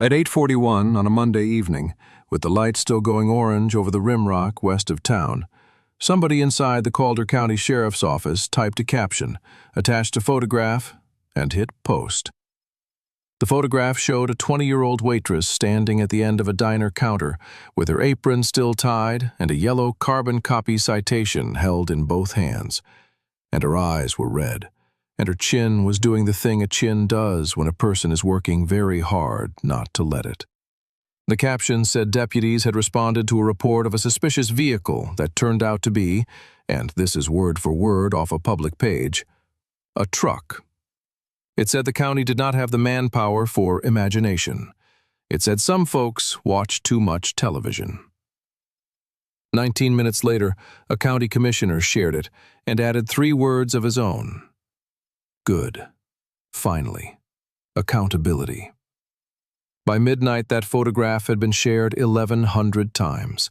At 8:41 on a Monday evening, with the light still going orange over the rimrock west of town, somebody inside the Calder County Sheriff's Office typed a caption, attached a photograph, and hit post. The photograph showed a 20-year-old waitress standing at the end of a diner counter with her apron still tied and a yellow carbon copy citation held in both hands. And her eyes were red, and her chin was doing the thing a chin does when a person is working very hard not to let it. The caption said deputies had responded to a report of a suspicious vehicle that turned out to be, and this is word for word off a public page, a truck. It said the county did not have the manpower for imagination. It said some folks watch too much television. 19 minutes later, a county commissioner shared it and added 3 words of his own. Good. Finally. Accountability. By midnight, that photograph had been shared 1,100 times,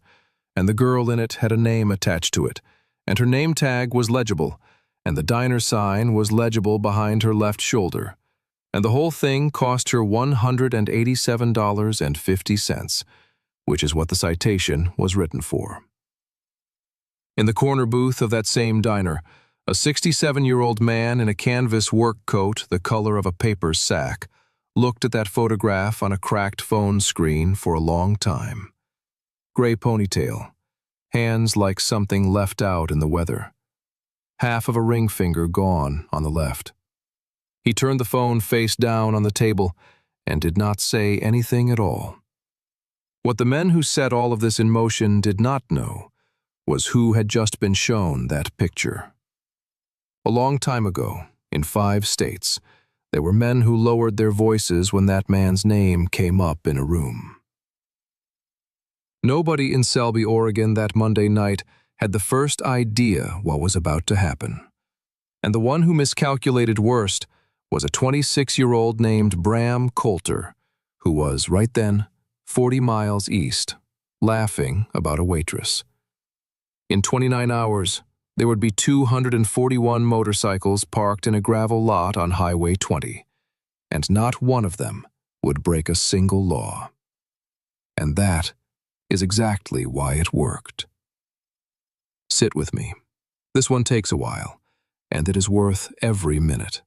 and the girl in it had a name attached to it, and her name tag was legible, and the diner sign was legible behind her left shoulder, and the whole thing cost her $187.50, which is what the citation was written for. In the corner booth of that same diner, a 67-year-old man in a canvas work coat the color of a paper sack looked at that photograph on a cracked phone screen for a long time. Gray ponytail, hands like something left out in the weather. Half of a ring finger gone on the left. He turned the phone face down on the table and did not say anything at all. What the men who set all of this in motion did not know was who had just been shown that picture. A long time ago, in 5 states, there were men who lowered their voices when that man's name came up in a room. Nobody in Selby, Oregon that Monday night had the first idea what was about to happen. And the one who miscalculated worst was a 26-year-old named Bram Coulter, who was, right then, 40 miles east, laughing about a waitress. In 29 hours, there would be 241 motorcycles parked in a gravel lot on Highway 20, and not one of them would break a single law. And that is exactly why it worked. Sit with me. This one takes a while, and it is worth every minute.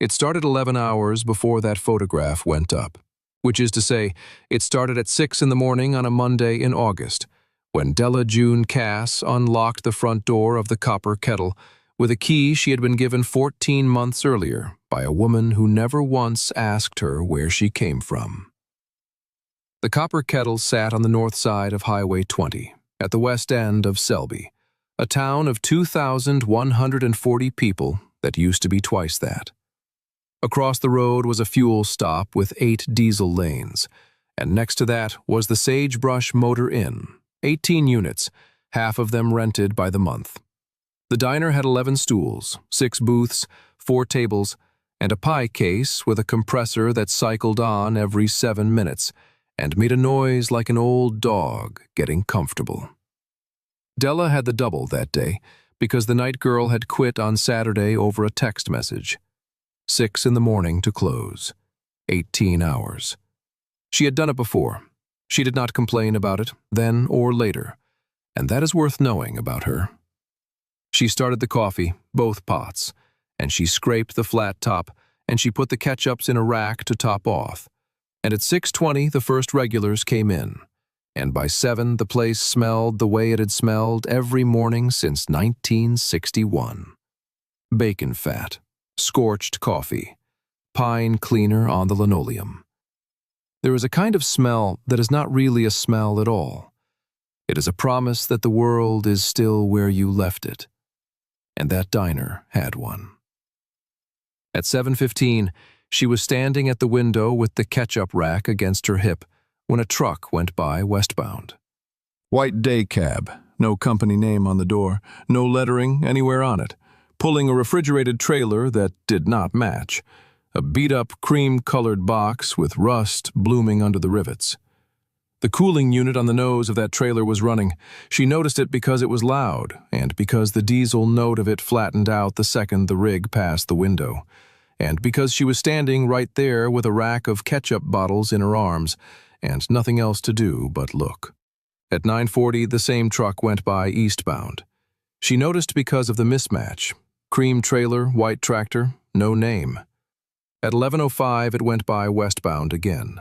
It started 11 hours before that photograph went up, which is to say, it started at 6 in the morning on a Monday in August, when Della June Cass unlocked the front door of the Copper Kettle with a key she had been given 14 months earlier by a woman who never once asked her where she came from. The Copper Kettle sat on the north side of Highway 20, at the west end of Selby, a town of 2,140 people that used to be twice that. Across the road was a fuel stop with 8 diesel lanes, and next to that was the Sagebrush Motor Inn, 18 units, half of them rented by the month. The diner had 11 stools, 6 booths, 4 tables, and a pie case with a compressor that cycled on every 7 minutes and made a noise like an old dog getting comfortable. Della had the double that day because the night girl had quit on Saturday over a text message. 6 in the morning to close. 18 hours. She had done it before. She did not complain about it, then or later, and that is worth knowing about her. She started the coffee, both pots, and she scraped the flat top, and she put the ketchups in a rack to top off, and at 6:20 the first regulars came in, and by 7 the place smelled the way it had smelled every morning since 1961. Bacon fat, scorched coffee, pine cleaner on the linoleum. There is a kind of smell that is not really a smell at all. It is a promise that the world is still where you left it. And that diner had one. At 7:15, she was standing at the window with the ketchup rack against her hip when a truck went by westbound. White day cab, no company name on the door, no lettering anywhere on it, pulling a refrigerated trailer that did not match. A beat-up cream-colored box with rust blooming under the rivets. The cooling unit on the nose of that trailer was running. She noticed it because it was loud, and because the diesel note of it flattened out the second the rig passed the window. and because she was standing right there with a rack of ketchup bottles in her arms and nothing else to do but look. At 9:40, the same truck went by eastbound. She noticed because of the mismatch. Cream trailer, white tractor, no name. At 11:05, it went by westbound again.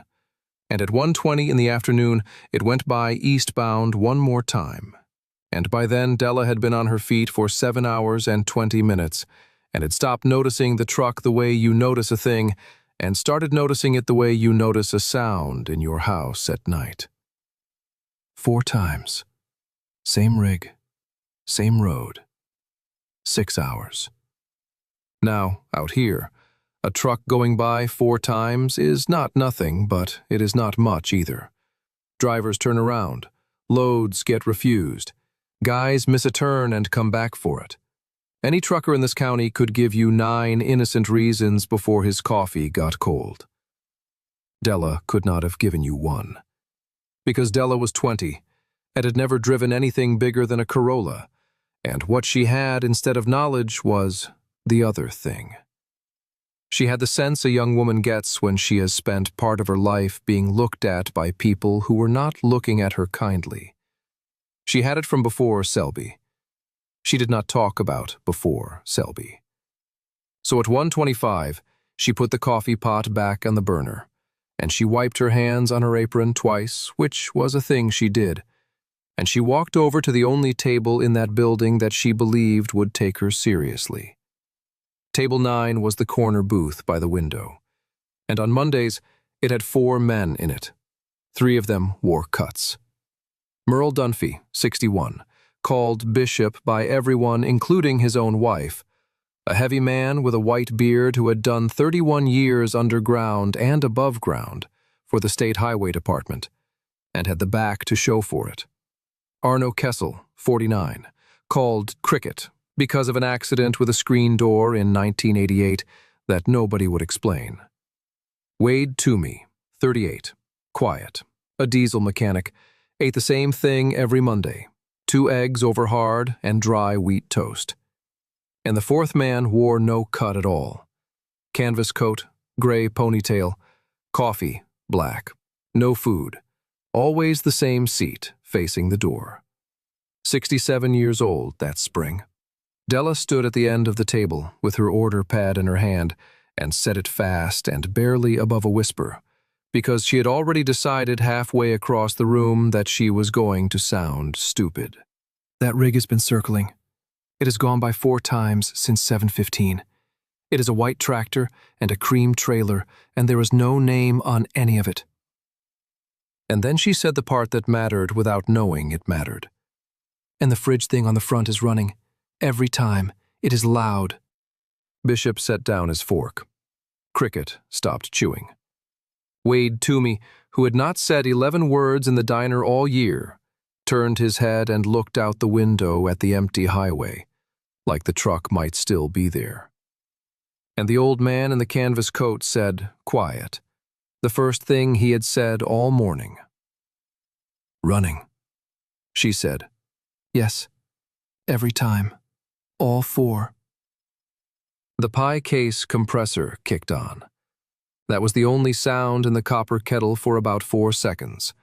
And at 1:20 in the afternoon, it went by eastbound one more time. And by then, Della had been on her feet for 7 hours and 20 minutes, and had stopped noticing the truck the way you notice a thing, and started noticing it the way you notice a sound in your house at night. 4 times. Same rig. Same road. 6 hours. Now, out here, a truck going by 4 times is not nothing, but it is not much either. Drivers turn around. Loads get refused. Guys miss a turn and come back for it. Any trucker in this county could give you 9 innocent reasons before his coffee got cold. Della could not have given you one. Because Della was 20 and had never driven anything bigger than a Corolla, and what she had instead of knowledge was the other thing. She had the sense a young woman gets when she has spent part of her life being looked at by people who were not looking at her kindly. She had it from before Selby. She did not talk about before Selby. So at 1:25, she put the coffee pot back on the burner, and she wiped her hands on her apron twice, which was a thing she did, and she walked over to the only table in that building that she believed would take her seriously. Table 9 was the corner booth by the window, and on Mondays it had 4 men in it. 3 of them wore cuts. Merle Dunphy, 61, called Bishop by everyone including his own wife, a heavy man with a white beard who had done 31 years underground and above ground for the State Highway Department, and had the back to show for it. Arno Kessel, 49, called Cricket because of an accident with a screen door in 1988 that nobody would explain. Wade Toomey, 38, quiet, a diesel mechanic, ate the same thing every Monday, 2 eggs over hard and dry wheat toast. And the 4th man wore no cut at all. Canvas coat, gray ponytail, coffee, black, no food, always the same seat facing the door. 67 years old that spring. Della stood at the end of the table with her order pad in her hand and said it fast and barely above a whisper, because she had already decided halfway across the room that she was going to sound stupid. That rig has been circling. It has gone by 4 times since 7:15. It is a white tractor and a cream trailer, and there is no name on any of it. And then she said the part that mattered without knowing it mattered. And the fridge thing on the front is running. Every time. It is loud. Bishop set down his fork. Cricket stopped chewing. Wade Toomey, who had not said 11 words in the diner all year, turned his head and looked out the window at the empty highway, like the truck might still be there. And the old man in the canvas coat said, quiet, the first thing he had said all morning. Running. She said, yes, every time, all 4. The pie case compressor kicked on. That was the only sound in the copper kettle for about 4 seconds.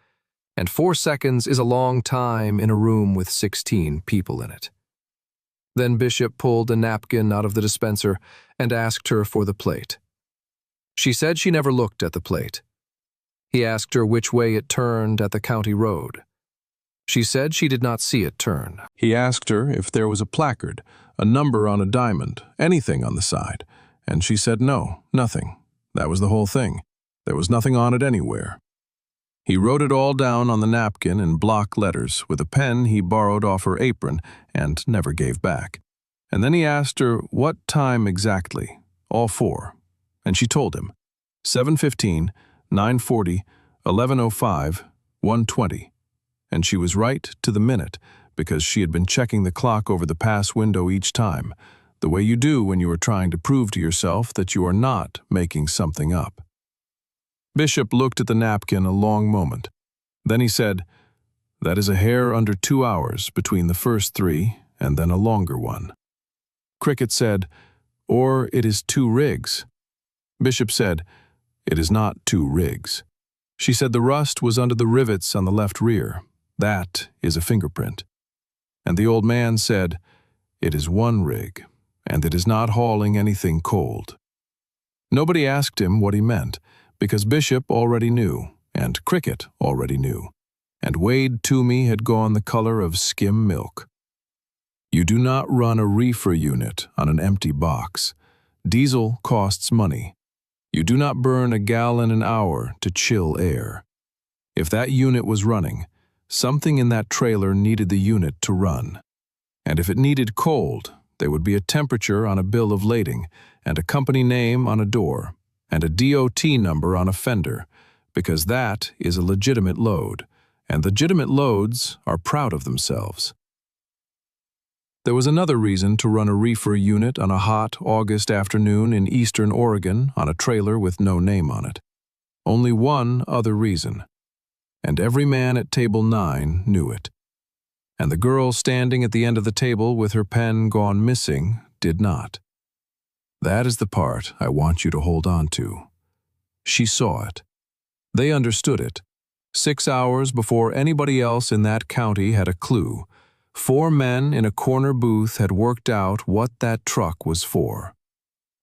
And 4 seconds is a long time in a room with 16 people in it. Then Bishop pulled a napkin out of the dispenser and asked her for the plate. She said she never looked at the plate. He asked her which way it turned at the county road. She said she did not see it turn. He asked her if there was a placard, a number on a diamond, anything on the side, and she said no, nothing. That was the whole thing. There was nothing on it anywhere. He wrote it all down on the napkin in block letters with a pen he borrowed off her apron and never gave back. And then he asked her what time exactly, all 4, and she told him, 7:15, 9:40, 11:05, 1:20. And she was right to the minute because she had been checking the clock over the pass window each time, the way you do when you are trying to prove to yourself that you are not making something up. Bishop looked at the napkin a long moment. Then he said, that is a hair under 2 hours between the first 3 and then a longer one. Cricket said, or it is 2 rigs. Bishop said, "It is not 2 rigs." She said the rust was under the rivets on the left rear. That is a fingerprint. And the old man said, "It is 1 rig, and it is not hauling anything cold." Nobody asked him what he meant, because Bishop already knew, and Cricket already knew, and Wade Toomey had gone the color of skim milk. You do not run a reefer unit on an empty box. Diesel costs money. You do not burn a gallon an hour to chill air. If that unit was running, something in that trailer needed the unit to run. And if it needed cold, there would be a temperature on a bill of lading, and a company name on a door, and a DOT number on a fender, because that is a legitimate load, and legitimate loads are proud of themselves. There was another reason to run a reefer unit on a hot August afternoon in eastern Oregon on a trailer with no name on it. Only one other reason. And every man at table 9 knew it. And the girl standing at the end of the table with her pen gone missing did not. That is the part I want you to hold on to. She saw it. They understood it. 6 hours before anybody else in that county had a clue, 4 men in a corner booth had worked out what that truck was for.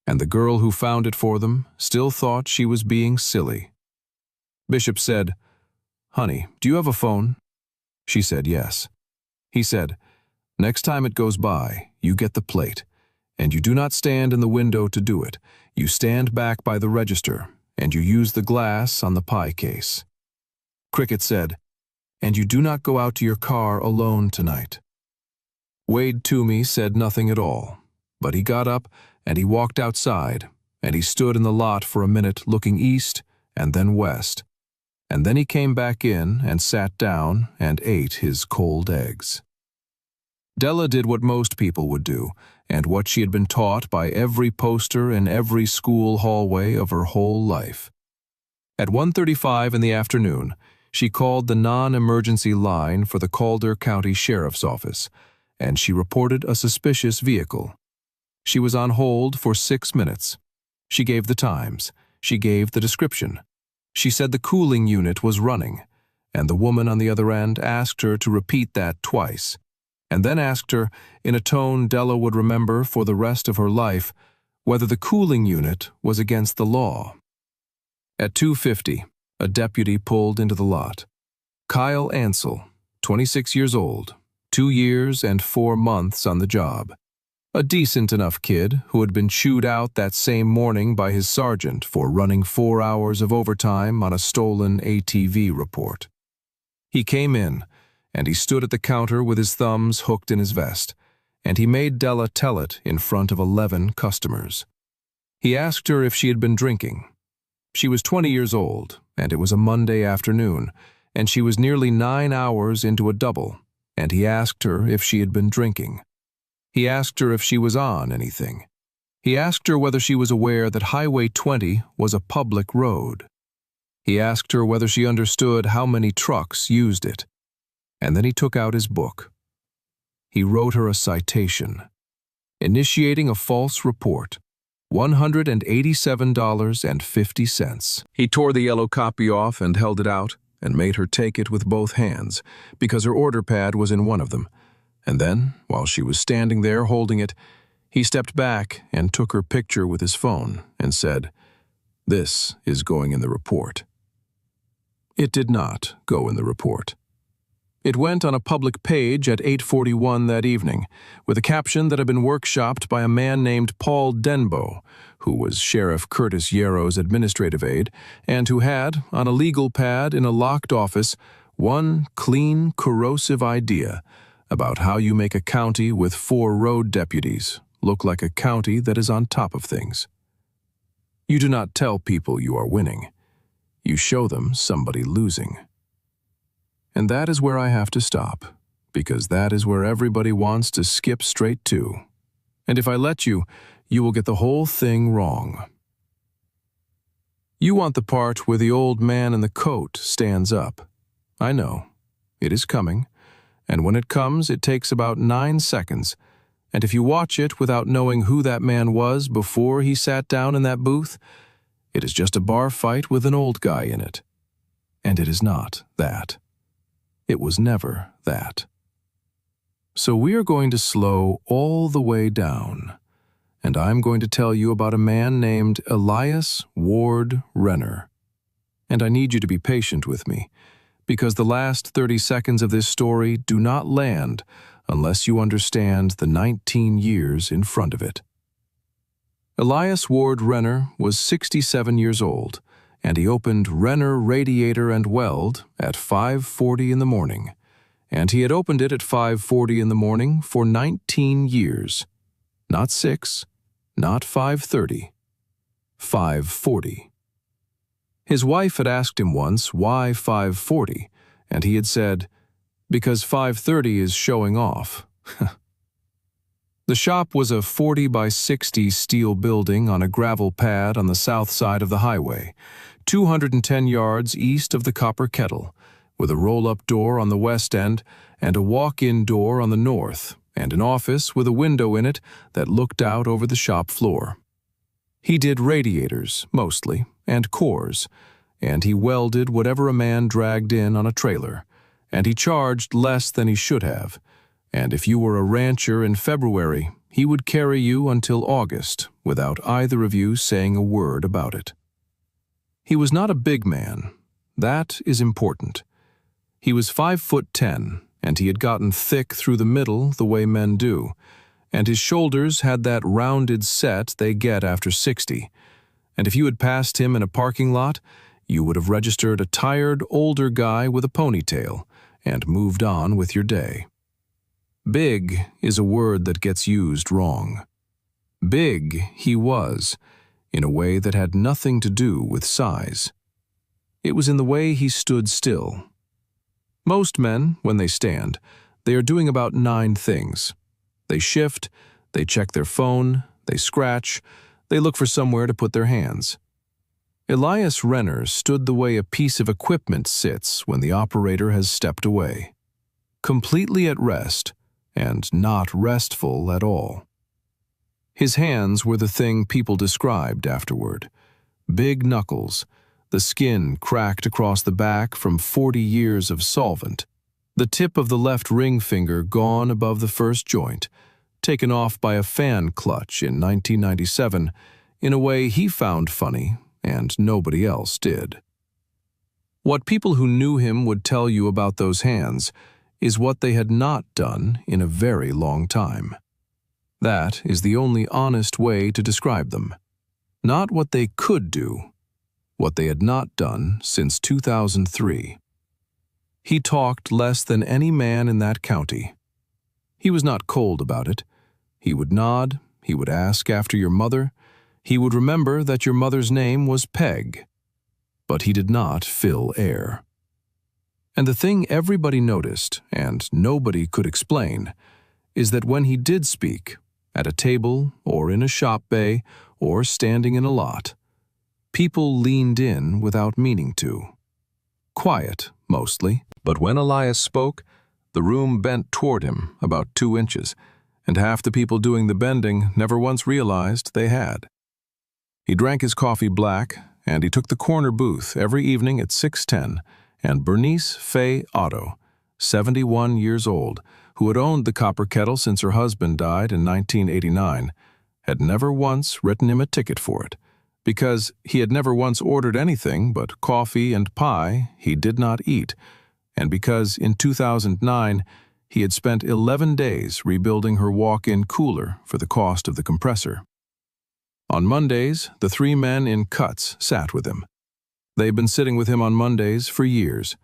And the girl who found it for them still thought she was being silly. Bishop said, "Honey, do you have a phone?" She said yes. He said, "Next time it goes by, you get the plate, and you do not stand in the window to do it. You stand back by the register, and you use the glass on the pie case." Cricket said, "And you do not go out to your car alone tonight." Wade Toomey said nothing at all, but he got up and he walked outside, and he stood in the lot for a minute looking east and then west, and then he came back in and sat down and ate his cold eggs. Della did what most people would do, and what she had been taught by every poster in every school hallway of her whole life. At 1:35 in the afternoon, she called the non-emergency line for the Calder County Sheriff's Office, and she reported a suspicious vehicle. She was on hold for 6 minutes. She gave the times. She gave the description. She said the cooling unit was running, and the woman on the other end asked her to repeat that twice, and then asked her, in a tone Della would remember for the rest of her life, whether the cooling unit was against the law. At 2:50, a deputy pulled into the lot. Kyle Ansel, 26 years old, 2 years and 4 months on the job. A decent enough kid who had been chewed out that same morning by his sergeant for running 4 hours of overtime on a stolen ATV report. He came in, and he stood at the counter with his thumbs hooked in his vest, and he made Della tell it in front of 11 customers. He asked her if she had been drinking. She was 20 years old, and it was a Monday afternoon, and she was nearly 9 hours into a double, and he asked her if she had been drinking. He asked her if she was on anything. He asked her whether she was aware that Highway 20 was a public road. He asked her whether she understood how many trucks used it. And then he took out his book. He wrote her a citation. Initiating a false report. $187.50. He tore the yellow copy off and held it out and made her take it with both hands because her order pad was in one of them. And then, while she was standing there holding it, he stepped back and took her picture with his phone and said, "This is going in the report." It did not go in the report. It went on a public page at 8:41 that evening, with a caption that had been workshopped by a man named Paul Denbo, who was Sheriff Curtis Yarrow's administrative aide, and who had, on a legal pad in a locked office, one clean, corrosive idea about how you make a county with 4 road deputies look like a county that is on top of things. You do not tell people you are winning. You show them somebody losing. And that is where I have to stop, because that is where everybody wants to skip straight to. And if I let you, you will get the whole thing wrong. You want the part where the old man in the coat stands up. I know. It is coming. And when it comes, it takes about 9 seconds. And if you watch it without knowing who that man was before he sat down in that booth, It is just a bar fight with an old guy in it. And it is not that. It was never that. So we are going to slow all the way down, and I'm going to tell you about a man named Elias Ward Renner. And I need you to be patient with me, because the last 30 seconds of this story do not land unless you understand the 19 years in front of it. Elias Ward Renner was 67 years old, and he opened Renner Radiator and Weld at 5:40 in the morning. And he had opened it at 5:40 in the morning for 19 years. Not 6, not 5:30, 5:40. His wife had asked him once why 5:40, and he had said, because 5:30 is showing off. The shop was a 40 by 60 steel building on a gravel pad on the south side of the highway, 210 yards east of the Copper Kettle, with a roll-up door on the west end and a walk-in door on the north, and an office with a window in it that looked out over the shop floor. He did radiators, mostly, and cores, and he welded whatever a man dragged in on a trailer, and he charged less than he should have, and if you were a rancher in February, he would carry you until August without either of you saying a word about it. He was not a big man. That is important. He was 5'10", and he had gotten thick through the middle the way men do, and his shoulders had that rounded set they get after 60, and if you had passed him in a parking lot, you would have registered a tired, older guy with a ponytail and moved on with your day. Big is a word that gets used wrong. Big he was, in a way that had nothing to do with size. It was in the way he stood still. Most men, when they stand, they are doing about 9 things. They shift, they check their phone, they scratch, they look for somewhere to put their hands. Elias Renner stood the way a piece of equipment sits when the operator has stepped away. Completely at rest, and not restful at all. His hands were the thing people described afterward. Big knuckles, the skin cracked across the back from 40 years of solvent, the tip of the left ring finger gone above the first joint, taken off by a fan clutch in 1997, in a way he found funny and nobody else did. What people who knew him would tell you about those hands is what they had not done in a very long time. That is the only honest way to describe them. Not what they could do, what they had not done since 2003. He talked less than any man in that county. He was not cold about it. He would nod, he would ask after your mother, he would remember that your mother's name was Peg. But he did not fill air. And the thing everybody noticed, and nobody could explain, is that when he did speak, at a table or in a shop bay or standing in a lot, people leaned in without meaning to. Quiet, mostly, but when Elias spoke, the room bent toward him about 2 inches, and half the people doing the bending never once realized they had. He drank his coffee black, and he took the corner booth every evening at 6:10, and Bernice Fay Otto, 71 years old, who had owned the Copper Kettle since her husband died in 1989, had never once written him a ticket for it, because he had never once ordered anything but coffee and pie he did not eat, and because in 2009 he had spent 11 days rebuilding her walk-in cooler for the cost of the compressor. On Mondays, the 3 men in cuts sat with him. They'd been sitting with him on Mondays for years.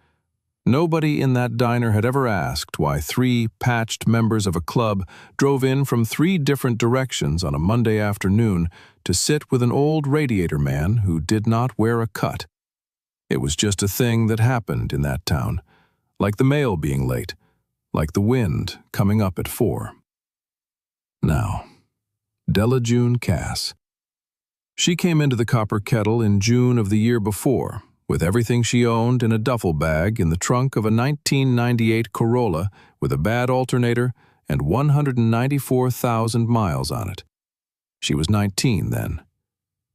Nobody in that diner had ever asked why 3 patched members of a club drove in from 3 different directions on a Monday afternoon to sit with an old radiator man who did not wear a cut. It was just a thing that happened in that town, like the mail being late, like the wind coming up at 4. Now, Della June Cass. She came into the Copper Kettle in June of the year before, with everything she owned in a duffel bag in the trunk of a 1998 Corolla with a bad alternator and 194,000 miles on it. She was 19 then.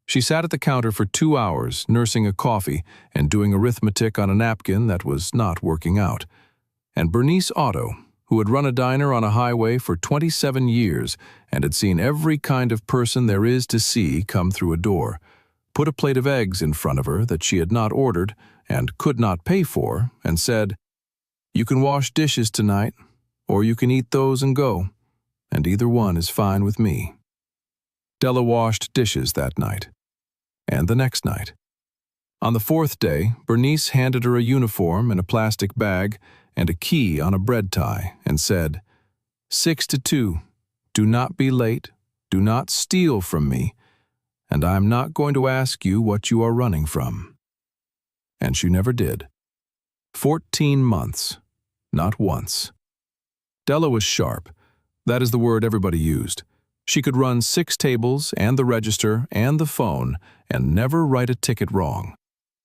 She sat at the counter for 2 hours, nursing a coffee and doing arithmetic on a napkin that was not working out. And Bernice Otto, who had run a diner on a highway for 27 years and had seen every kind of person there is to see come through a door, put a plate of eggs in front of her that she had not ordered and could not pay for, and said, "You can wash dishes tonight, or you can eat those and go, and either one is fine with me." Della washed dishes that night, and the next night. On the 4th day, Bernice handed her a uniform in a plastic bag and a key on a bread tie and said, 6 to 2, do not be late, do not steal from me, and I'm not going to ask you what you are running from. And she never did. 14 months, not once. Della was sharp. That is the word everybody used. She could run 6 tables and the register and the phone and never write a ticket wrong.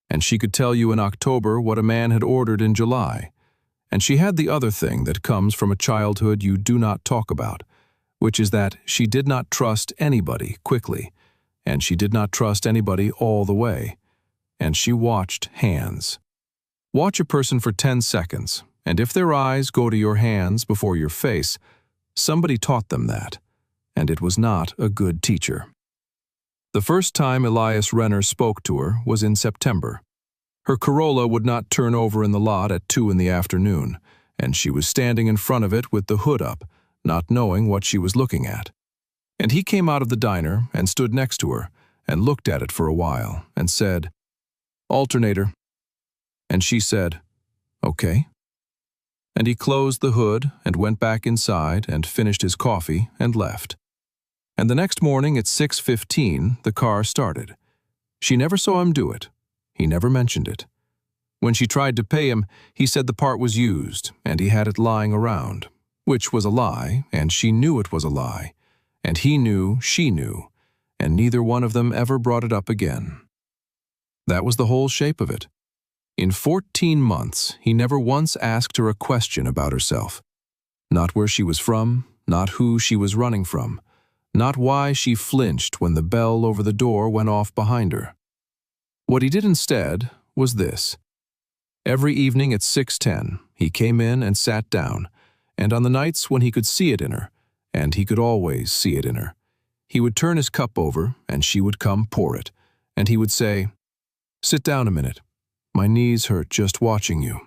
And she could tell you in October what a man had ordered in July. And she had the other thing that comes from a childhood you do not talk about, which is that she did not trust anybody quickly, and she did not trust anybody all the way. And she watched hands. Watch a person for 10 seconds, and if their eyes go to your hands before your face, somebody taught them that, and it was not a good teacher. The first time Elias Renner spoke to her was in September. Her Corolla would not turn over in the lot at 2 in the afternoon, and she was standing in front of it with the hood up, not knowing what she was looking at. And he came out of the diner and stood next to her and looked at it for a while and said, "Alternator." And she said, "Okay." And he closed the hood and went back inside and finished his coffee and left. And the next morning at 6:15, the car started. She never saw him do it. He never mentioned it. When she tried to pay him, he said the part was used and he had it lying around, which was a lie, and she knew it was a lie, and he knew she knew, and neither one of them ever brought it up again. That was the whole shape of it. In 14 months, he never once asked her a question about herself. Not where she was from, not who she was running from, not why she flinched when the bell over the door went off behind her. What he did instead was this. Every evening at 6:10, he came in and sat down, and on the nights when he could see it in her, and he could always see it in her, he would turn his cup over and she would come pour it, and he would say, "Sit down a minute. My knees hurt just watching you."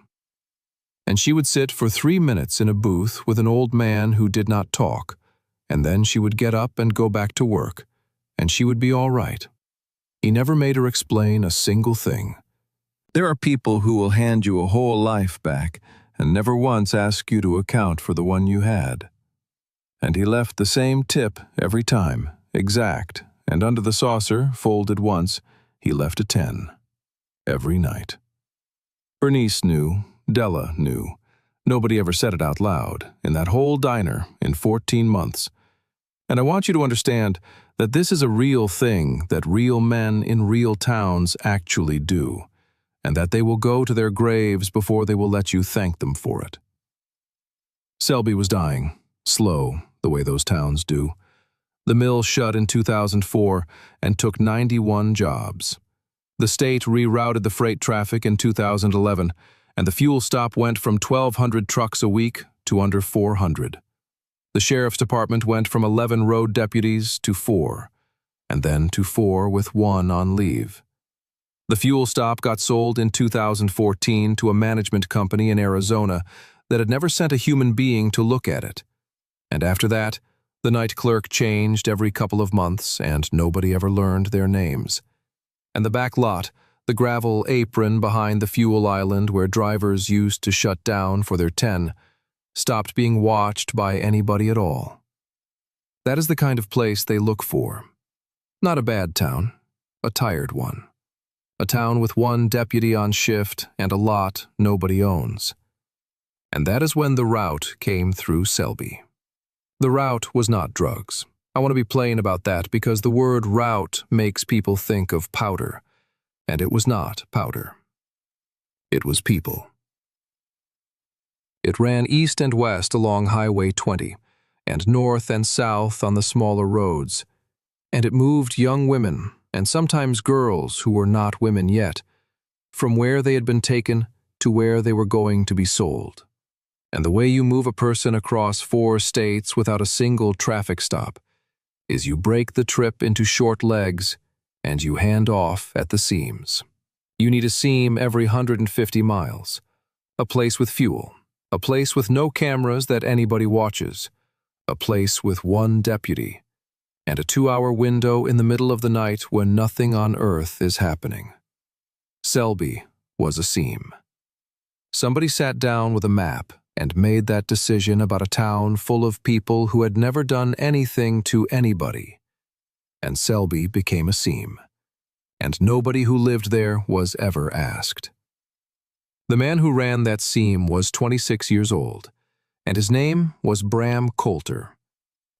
And she would sit for 3 minutes in a booth with an old man who did not talk, and then she would get up and go back to work, and she would be all right. He never made her explain a single thing. There are people who will hand you a whole life back and never once ask you to account for the one you had. And he left the same tip every time, exact, and under the saucer, folded once, he left a 10. Every night. Bernice knew, Della knew. Nobody ever said it out loud, in that whole diner, in 14 months. And I want you to understand that this is a real thing that real men in real towns actually do, and that they will go to their graves before they will let you thank them for it. Selby was dying, slow, the way those towns do. The mill shut in 2004 and took 91 jobs. The state rerouted the freight traffic in 2011, and the fuel stop went from 1,200 trucks a week to under 400. The sheriff's department went from 11 road deputies to 4, and then to 4 with 1 on leave. The fuel stop got sold in 2014 to a management company in Arizona that had never sent a human being to look at it. And after that, the night clerk changed every couple of months, and nobody ever learned their names. And the back lot, the gravel apron behind the fuel island where drivers used to shut down for their 10, stopped being watched by anybody at all. That is the kind of place they look for. Not a bad town, a tired one. A town with 1 deputy on shift and a lot nobody owns. And that is when the route came through Selby. The route was not drugs. I want to be plain about that because the word route makes people think of powder, and it was not powder. It was people. It ran east and west along Highway 20, and north and south on the smaller roads, and it moved young women and sometimes girls who were not women yet, from where they had been taken to where they were going to be sold. And the way you move a person across 4 states without a single traffic stop is you break the trip into short legs and you hand off at the seams. You need a seam every 150 miles, a place with fuel, a place with no cameras that anybody watches, a place with 1 deputy, and a 2-hour window in the middle of the night when nothing on earth is happening. Selby was a seam. Somebody sat down with a map and made that decision about a town full of people who had never done anything to anybody. And Selby became a seam. And nobody who lived there was ever asked. The man who ran that seam was 26 years old, and his name was Bram Coulter.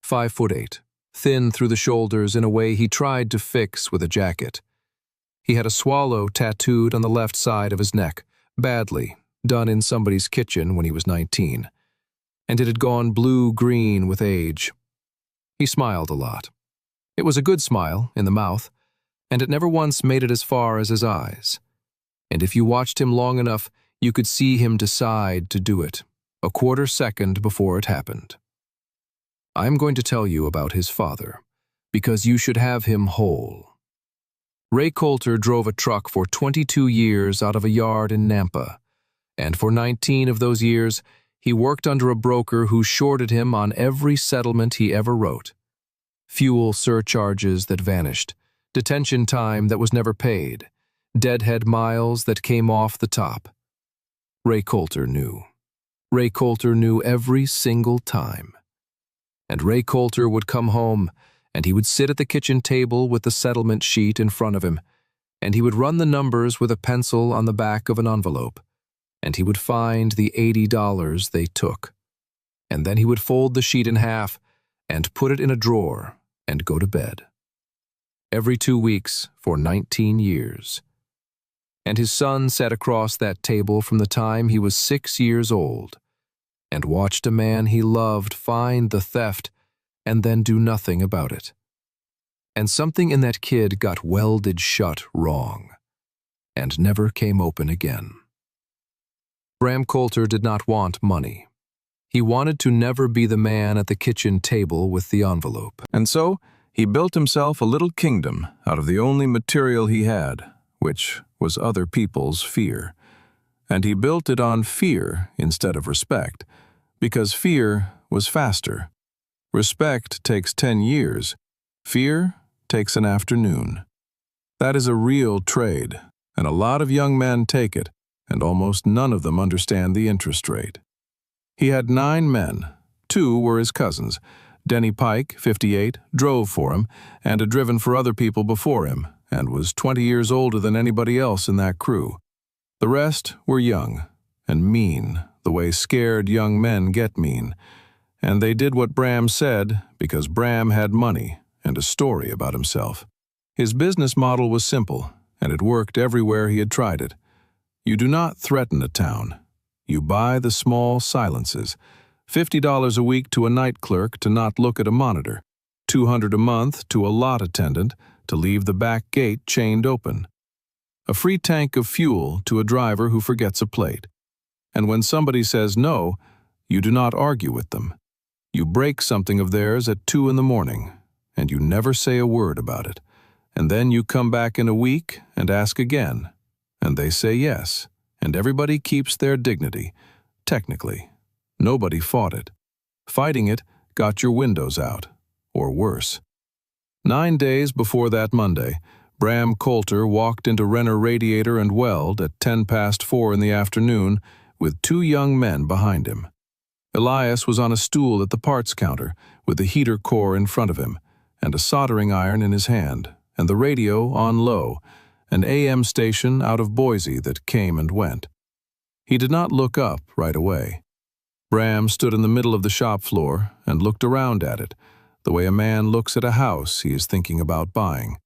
5'8", thin through the shoulders in a way he tried to fix with a jacket. He had a swallow tattooed on the left side of his neck, badly, done in somebody's kitchen when he was 19, and it had gone blue-green with age. He smiled a lot. It was a good smile, in the mouth, and it never once made it as far as his eyes. And if you watched him long enough, you could see him decide to do it, a quarter second before it happened. I'm going to tell you about his father, because you should have him whole. Ray Coulter drove a truck for 22 years out of a yard in Nampa, and for 19 of those years, he worked under a broker who shorted him on every settlement he ever wrote. Fuel surcharges that vanished, detention time that was never paid, deadhead miles that came off the top. Ray Coulter knew. Ray Coulter knew every single time. And Ray Coulter would come home, and he would sit at the kitchen table with the settlement sheet in front of him, and he would run the numbers with a pencil on the back of an envelope, and he would find the $80 they took. And then he would fold the sheet in half and put it in a drawer and go to bed. Every 2 weeks for 19 years. And his son sat across that table from the time he was 6 years old and watched a man he loved find the theft and then do nothing about it. And something in that kid got welded shut wrong and never came open again. Bram Coulter did not want money. He wanted to never be the man at the kitchen table with the envelope. And so, he built himself a little kingdom out of the only material he had, which was other people's fear. And he built it on fear instead of respect, because fear was faster. Respect takes 10 years. Fear takes an afternoon. That is a real trade, and a lot of young men take it, and almost none of them understand the interest rate. He had 9 men. 2 were his cousins. Denny Pike, 58, drove for him and had driven for other people before him and was 20 years older than anybody else in that crew. The rest were young and mean, the way scared young men get mean. And they did what Bram said because Bram had money and a story about himself. His business model was simple, and it worked everywhere he had tried it. You do not threaten a town. You buy the small silences. $50 a week to a night clerk to not look at a monitor. $200 a month to a lot attendant to leave the back gate chained open. A free tank of fuel to a driver who forgets a plate. And when somebody says no, you do not argue with them. You break something of theirs at 2 in the morning, and you never say a word about it. And then you come back in a week and ask again, and they say yes, and everybody keeps their dignity, technically. Nobody fought it. Fighting it got your windows out, or worse. 9 days before that Monday, Bram Coulter walked into Renner Radiator and Weld at 4:10 in the afternoon with 2 young men behind him. Elias was on a stool at the parts counter with the heater core in front of him and a soldering iron in his hand and the radio on low, an AM station out of Boise that came and went. He did not look up right away. Bram stood in the middle of the shop floor and looked around at it, the way a man looks at a house he is thinking about buying.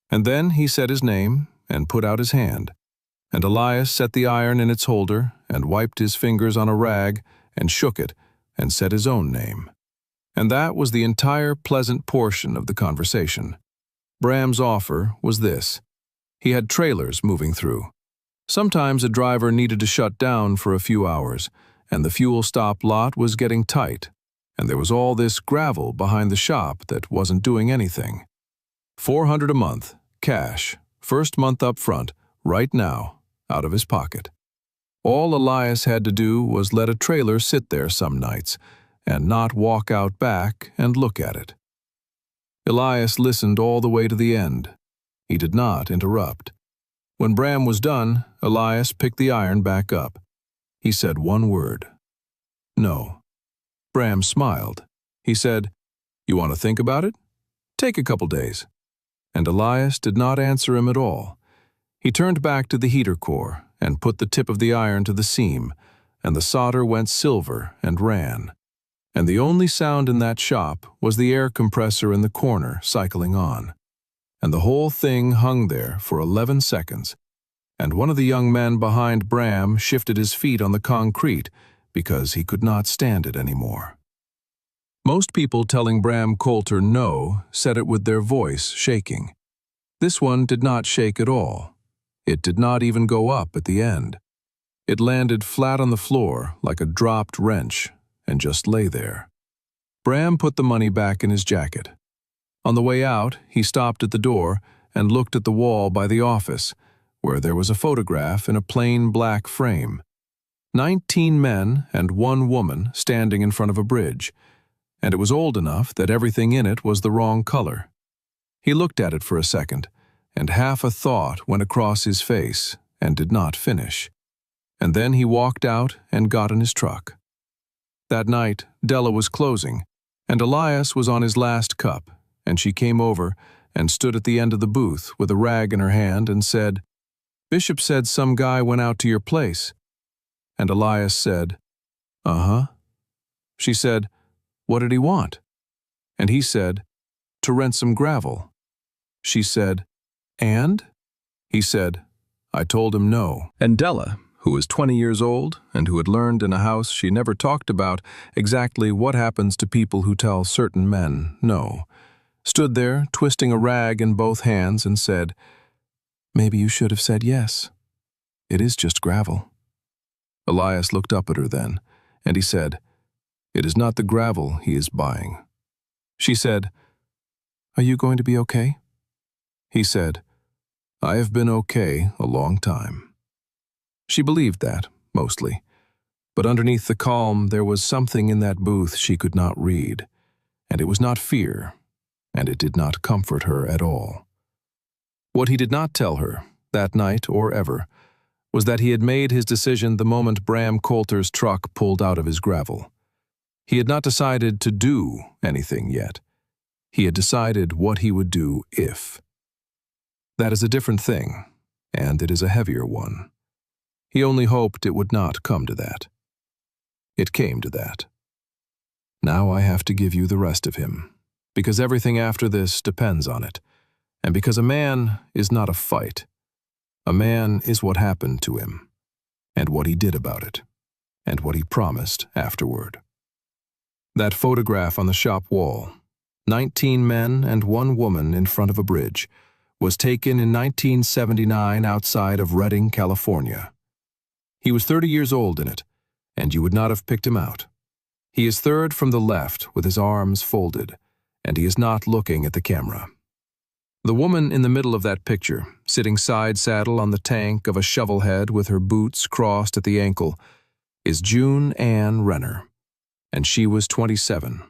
And then he said his name and put out his hand, and Elias set the iron in its holder and wiped his fingers on a rag and shook it and said his own name. And that was the entire pleasant portion of the conversation. Bram's offer was this. He had trailers moving through. Sometimes a driver needed to shut down for a few hours, and the fuel stop lot was getting tight, and there was all this gravel behind the shop that wasn't doing anything. $400 a month, cash, first month up front, right now, out of his pocket. All Elias had to do was let a trailer sit there some nights and not walk out back and look at it. Elias listened all the way to the end. He did not interrupt. When Bram was done, Elias picked the iron back up. He said one word. No. Bram smiled. He said, "You want to think about it? Take a couple days." And Elias did not answer him at all. He turned back to the heater core and put the tip of the iron to the seam, and the solder went silver and ran. And the only sound in that shop was the air compressor in the corner cycling on. And the whole thing hung there for 11 seconds, and one of the young men behind Bram shifted his feet on the concrete because he could not stand it anymore. Most people telling Bram Coulter no said it with their voice shaking. This one did not shake at all. It did not even go up at the end. It landed flat on the floor like a dropped wrench and just lay there. Bram put the money back in his jacket. On the way out, he stopped at the door and looked at the wall by the office, where there was a photograph in a plain black frame. 19 men and 1 woman standing in front of a bridge, and it was old enough that everything in it was the wrong color. He looked at it for a second, and half a thought went across his face and did not finish. And then he walked out and got in his truck. That night, Della was closing, and Elias was on his last cup, and she came over and stood at the end of the booth with a rag in her hand and said, "Bishop said some guy went out to your place." And Elias said, "Uh-huh." She said, "What did he want?" And he said, "To rent some gravel." She said, "And?" He said, "I told him no." And Della, who was 20 years old and who had learned in a house she never talked about exactly what happens to people who tell certain men no, stood there twisting a rag in both hands and said, "Maybe you should have said yes. It is just gravel." Elias looked up at her then, and he said, "It is not the gravel he is buying." She said, "Are you going to be okay?" He said, "I have been okay a long time." She believed that, mostly, but underneath the calm there was something in that booth she could not read, and it was not fear, and it did not comfort her at all. What he did not tell her, that night or ever, was that he had made his decision the moment Bram Coulter's truck pulled out of his gravel. He had not decided to do anything yet. He had decided what he would do if. That is a different thing, and it is a heavier one. He only hoped it would not come to that. It came to that. Now I have to give you the rest of him, because everything after this depends on it, and because a man is not a fight. A man is what happened to him, and what he did about it, and what he promised afterward. That photograph on the shop wall, 19 men and 1 woman in front of a bridge, was taken in 1979 outside of Redding, California. He was 30 years old in it, and you would not have picked him out. He is third from the left with his arms folded, and he is not looking at the camera. The woman in the middle of that picture, sitting side saddle on the tank of a shovel head with her boots crossed at the ankle, is June Ann Renner, and she was 27,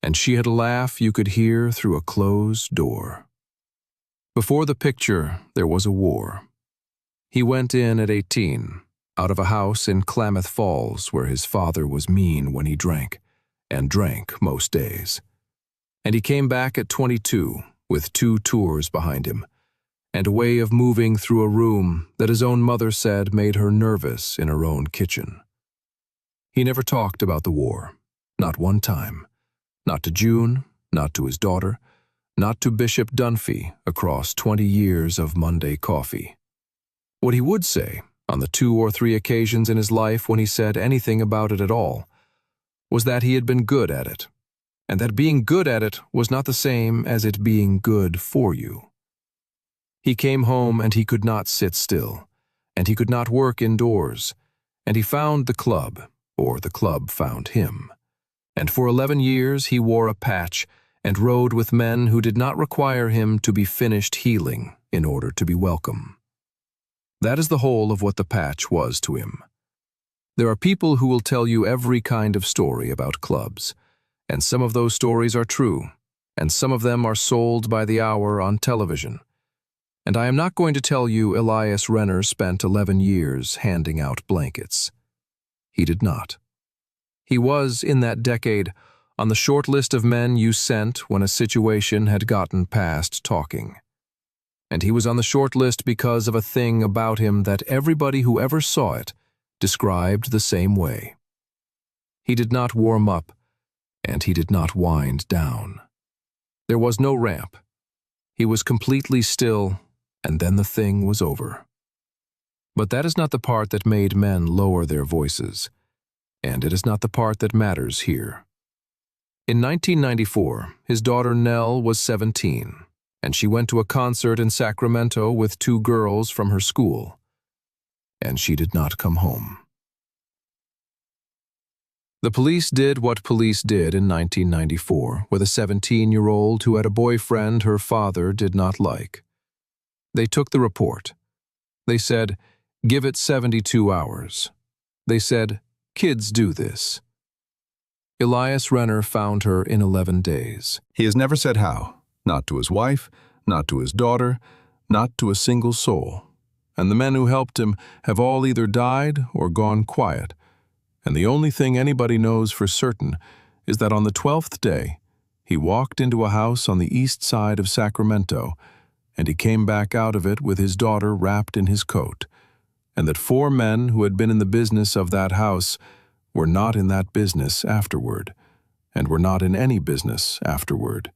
and she had a laugh you could hear through a closed door. Before the picture, there was a war. He went in at 18, out of a house in Klamath Falls where his father was mean when he drank, and drank most days. And he came back at 22, with 2 tours behind him, and a way of moving through a room that his own mother said made her nervous in her own kitchen. He never talked about the war, not one time. Not to June, not to his daughter, not to Bishop Dunphy across 20 years of Monday coffee. What he would say, on the 2 or 3 occasions in his life when he said anything about it at all, was that he had been good at it, and that being good at it was not the same as it being good for you. He came home and he could not sit still, and he could not work indoors, and he found the club, or the club found him. And for 11 years he wore a patch and rode with men who did not require him to be finished healing in order to be welcome. That is the whole of what the patch was to him. There are people who will tell you every kind of story about clubs, and some of those stories are true, and some of them are sold by the hour on television. And I am not going to tell you Elias Renner spent 11 years handing out blankets. He did not. He was, in that decade, on the short list of men you sent when a situation had gotten past talking. And he was on the short list because of a thing about him that everybody who ever saw it described the same way. He did not warm up, and he did not wind down. There was no ramp. He was completely still, and then the thing was over. But that is not the part that made men lower their voices, and it is not the part that matters here. In 1994, his daughter Nell was 17, and she went to a concert in Sacramento with 2 girls from her school, and she did not come home. The police did what police did in 1994 with a 17-year-old who had a boyfriend her father did not like. They took the report. They said, "Give it 72 hours." They said, "Kids do this." Elias Renner found her in 11 days. He has never said how, not to his wife, not to his daughter, not to a single soul. And the men who helped him have all either died or gone quiet. And the only thing anybody knows for certain is that on the 12th day, he walked into a house on the east side of Sacramento, and he came back out of it with his daughter wrapped in his coat, and that 4 men who had been in the business of that house were not in that business afterward, and were not in any business afterward,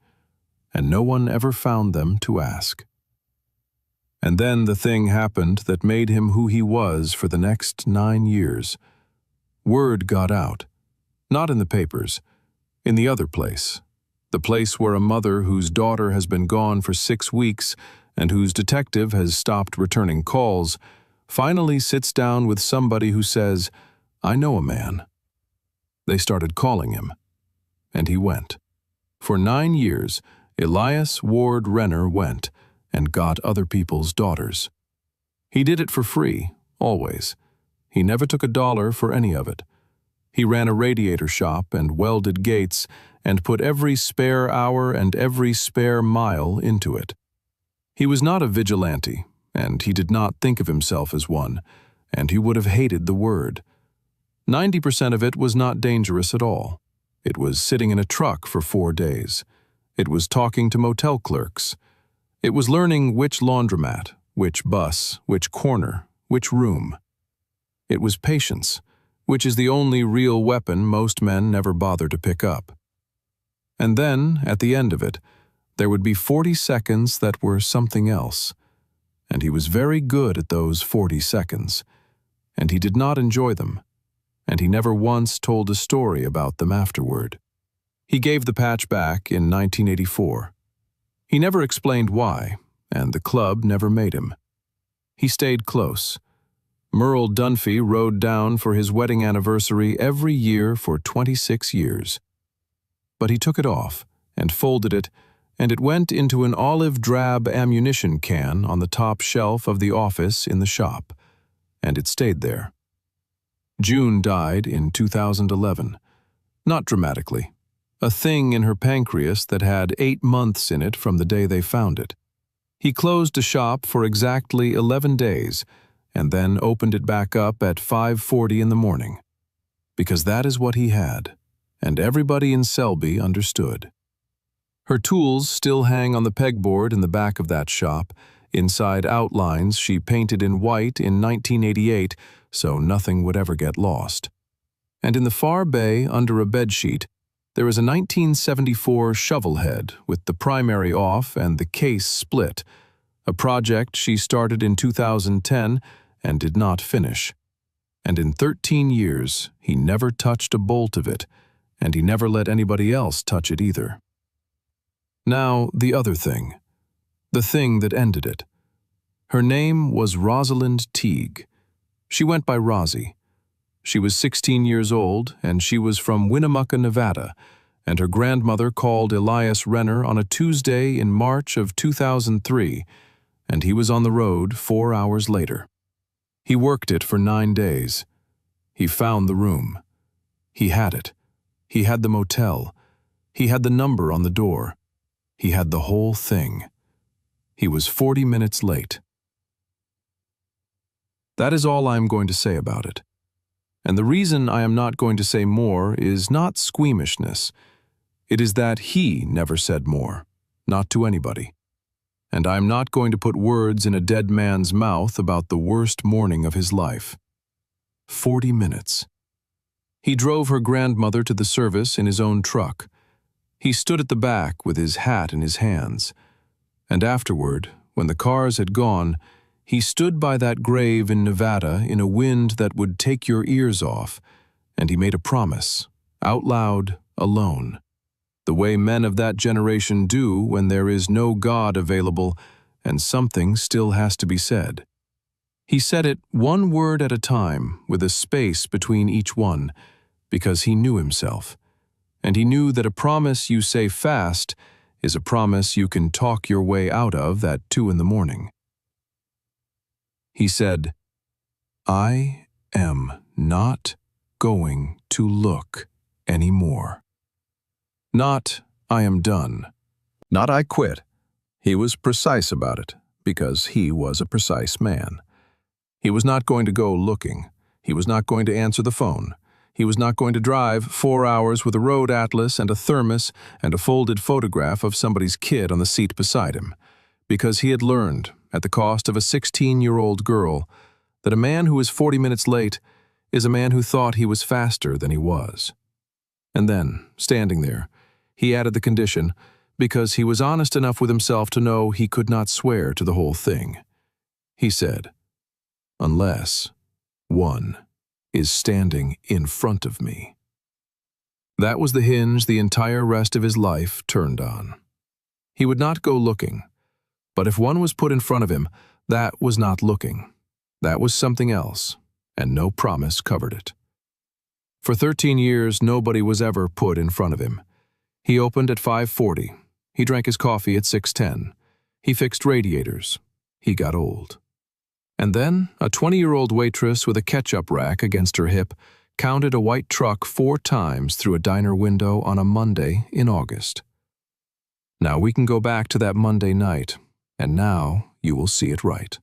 and no one ever found them to ask. And then the thing happened that made him who he was for the next 9 years. Word got out, not in the papers, in the other place, the place where a mother whose daughter has been gone for 6 weeks and whose detective has stopped returning calls, finally sits down with somebody who says, "I know a man." They started calling him, and he went. For 9 years, Elias Ward Renner went and got other people's daughters. He did it for free, always. He never took $1 for any of it. He ran a radiator shop and welded gates and put every spare hour and every spare mile into it. He was not a vigilante, and he did not think of himself as one, and he would have hated the word. 90% of it was not dangerous at all. It was sitting in a truck for 4 days. It was talking to motel clerks. It was learning which laundromat, which bus, which corner, which room. It was patience, which is the only real weapon most men never bother to pick up. And then, at the end of it, there would be 40 seconds that were something else, and he was very good at those 40 seconds, and he did not enjoy them, and he never once told a story about them afterward. He gave the patch back in 1984. He never explained why, and the club never made him. He stayed close. Merle Dunphy rode down for his wedding anniversary every year for 26 years. But he took it off and folded it, and it went into an olive drab ammunition can on the top shelf of the office in the shop, and it stayed there. June died in 2011. Not dramatically. A thing in her pancreas that had 8 months in it from the day they found it. He closed the shop for exactly 11 days, and then opened it back up at 5:40 in the morning. Because that is what he had, and everybody in Selby understood. Her tools still hang on the pegboard in the back of that shop, inside outlines she painted in white in 1988 so nothing would ever get lost. And in the far bay under a bedsheet, there is a 1974 shovel head with the primary off and the case split, a project she started in 2010 and did not finish. And in 13 years, he never touched a bolt of it, and he never let anybody else touch it either. Now, the other thing. The thing that ended it. Her name was Rosalind Teague. She went by Rosie. She was 16 years old, and she was from Winnemucca, Nevada, and her grandmother called Elias Renner on a Tuesday in March of 2003, and he was on the road 4 hours later. He worked it for 9 days. He found the room. He had it. He had the motel. He had the number on the door. He had the whole thing. He was 40 minutes late. That is all I am going to say about it. And the reason I am not going to say more is not squeamishness. It is that he never said more, not to anybody. And I am not going to put words in a dead man's mouth about the worst morning of his life. 40 minutes. He drove her grandmother to the service in his own truck. He stood at the back with his hat in his hands. And afterward, when the cars had gone, he stood by that grave in Nevada in a wind that would take your ears off, and he made a promise, out loud, alone, the way men of that generation do when there is no God available and something still has to be said. He said it one word at a time, with a space between each one, because he knew himself, and he knew that a promise you say fast is a promise you can talk your way out of at 2 in the morning. He said, "I am not going to look anymore. Not, I am done. Not, I quit." He was precise about it, because he was a precise man. He was not going to go looking. He was not going to answer the phone. He was not going to drive 4 hours with a road atlas and a thermos and a folded photograph of somebody's kid on the seat beside him, because he had learned, at the cost of a 16-year-old girl, that a man who is 40 minutes late is a man who thought he was faster than he was. And then, standing there, he added the condition, because he was honest enough with himself to know he could not swear to the whole thing. He said, "Unless one is standing in front of me." That was the hinge the entire rest of his life turned on. He would not go looking, but if one was put in front of him, that was not looking. That was something else, and no promise covered it. For 13 years, nobody was ever put in front of him. He opened at 5:40. He drank his coffee at 6:10. He fixed radiators. He got old. And then, a 20-year-old waitress with a ketchup rack against her hip counted a white truck 4 times through a diner window on a Monday in August. Now we can go back to that Monday night, and now you will see it right.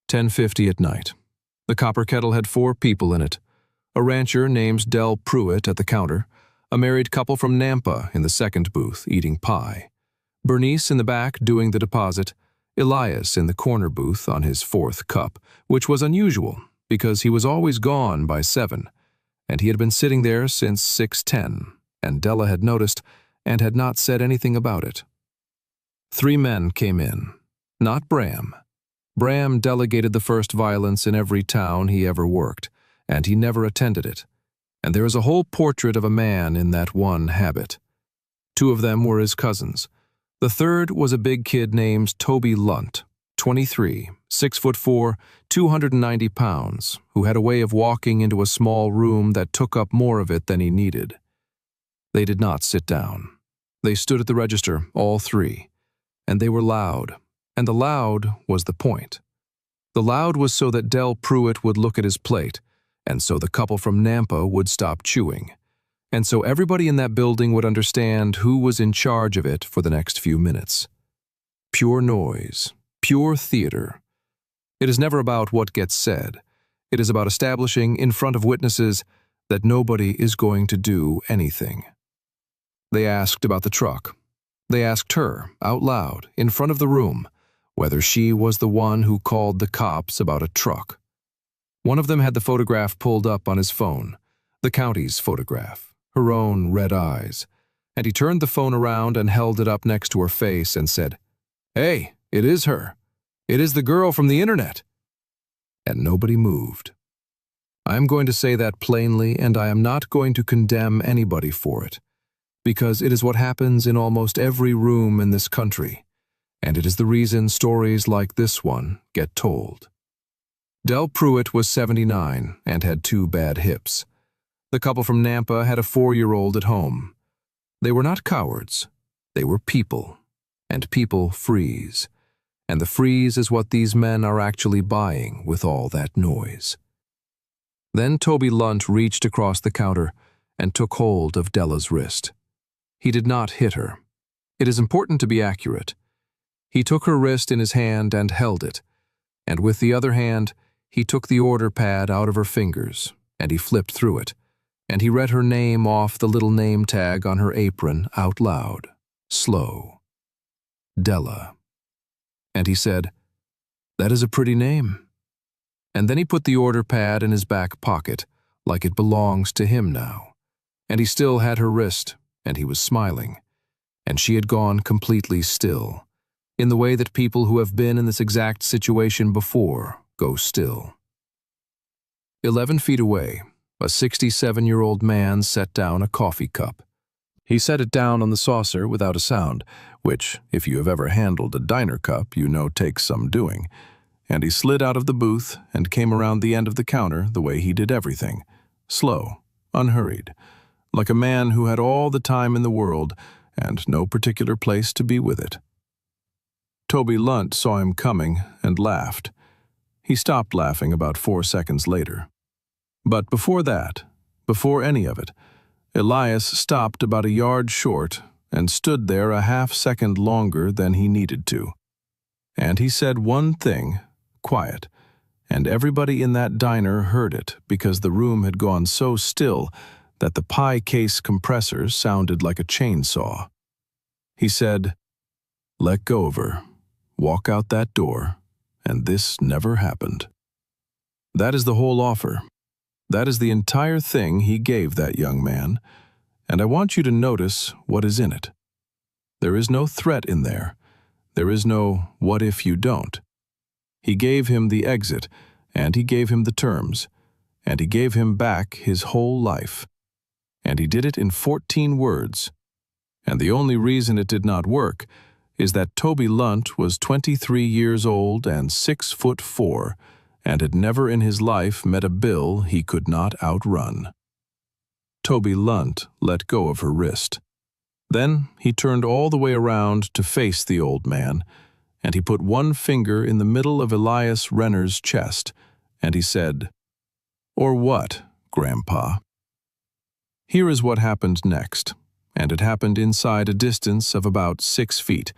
10:50 at night. The copper kettle had 4 people in it. A rancher named Del Pruitt at the counter, a married couple from Nampa in the second booth eating pie, Bernice in the back doing the deposit, Elias in the corner booth on his 4th cup, which was unusual because he was always gone by 7, and he had been sitting there since 6:10, and Della had noticed and had not said anything about it. 3 men came in, not Bram. Bram delegated the first violence in every town he ever worked, and he never attended it. And there is a whole portrait of a man in that one habit. 2 of them were his cousins. The third was a big kid named Toby Lunt, 23, 6'4", 290 pounds, who had a way of walking into a small room that took up more of it than he needed. They did not sit down. They stood at the register, all 3. And they were loud, and the loud was the point. The loud was so that Del Pruitt would look at his plate, and so the couple from Nampa would stop chewing, and so everybody in that building would understand who was in charge of it for the next few minutes. Pure noise, pure theater. It is never about what gets said. It is about establishing in front of witnesses that nobody is going to do anything. They asked about the truck. They asked her, out loud, in front of the room, whether she was the one who called the cops about a truck. One of them had the photograph pulled up on his phone, the county's photograph, her own red eyes, and he turned the phone around and held it up next to her face and said, "Hey, it is her. It is the girl from the internet." And nobody moved. I am going to say that plainly, and I am not going to condemn anybody for it, because it is what happens in almost every room in this country, and it is the reason stories like this one get told. Del Pruitt was 79 and had 2 bad hips. The couple from Nampa had a 4-year-old at home. They were not cowards. They were people, and people freeze. And the freeze is what these men are actually buying with all that noise. Then Toby Lunt reached across the counter and took hold of Della's wrist. He did not hit her. It is important to be accurate. He took her wrist in his hand and held it, and with the other hand, he took the order pad out of her fingers, and he flipped through it, and he read her name off the little name tag on her apron out loud, slow. Della. And he said, "That is a pretty name." And then he put the order pad in his back pocket, like it belongs to him now. And he still had her wrist, and he was smiling. And she had gone completely still, in the way that people who have been in this exact situation before go still. 11 feet away, a 67-year-old man set down a coffee cup. He set it down on the saucer without a sound, which, if you have ever handled a diner cup, you know takes some doing. And he slid out of the booth and came around the end of the counter the way he did everything, slow, unhurried, like a man who had all the time in the world and no particular place to be with it. Toby Lunt saw him coming and laughed. He stopped laughing about 4 seconds later. But before that, before any of it, Elias stopped about a yard short and stood there a half-second longer than he needed to. And he said one thing, quiet, and everybody in that diner heard it because the room had gone so still that the pie case compressor sounded like a chainsaw. He said, "Let go of her, walk out that door, and this never happened." That is the whole offer. That is the entire thing he gave that young man, and I want you to notice what is in it. There is no threat in there. There is no "what if you don't." He gave him the exit, and he gave him the terms, and he gave him back his whole life. And he did it in 14 words. And the only reason it did not work is that Toby Lunt was 23 years old and 6'4", and had never in his life met a bill he could not outrun. Toby Lunt let go of her wrist. Then he turned all the way around to face the old man, and he put one finger in the middle of Elias Renner's chest, and he said, "Or what, Grandpa?" Here is what happened next, and it happened inside a distance of about 6 feet,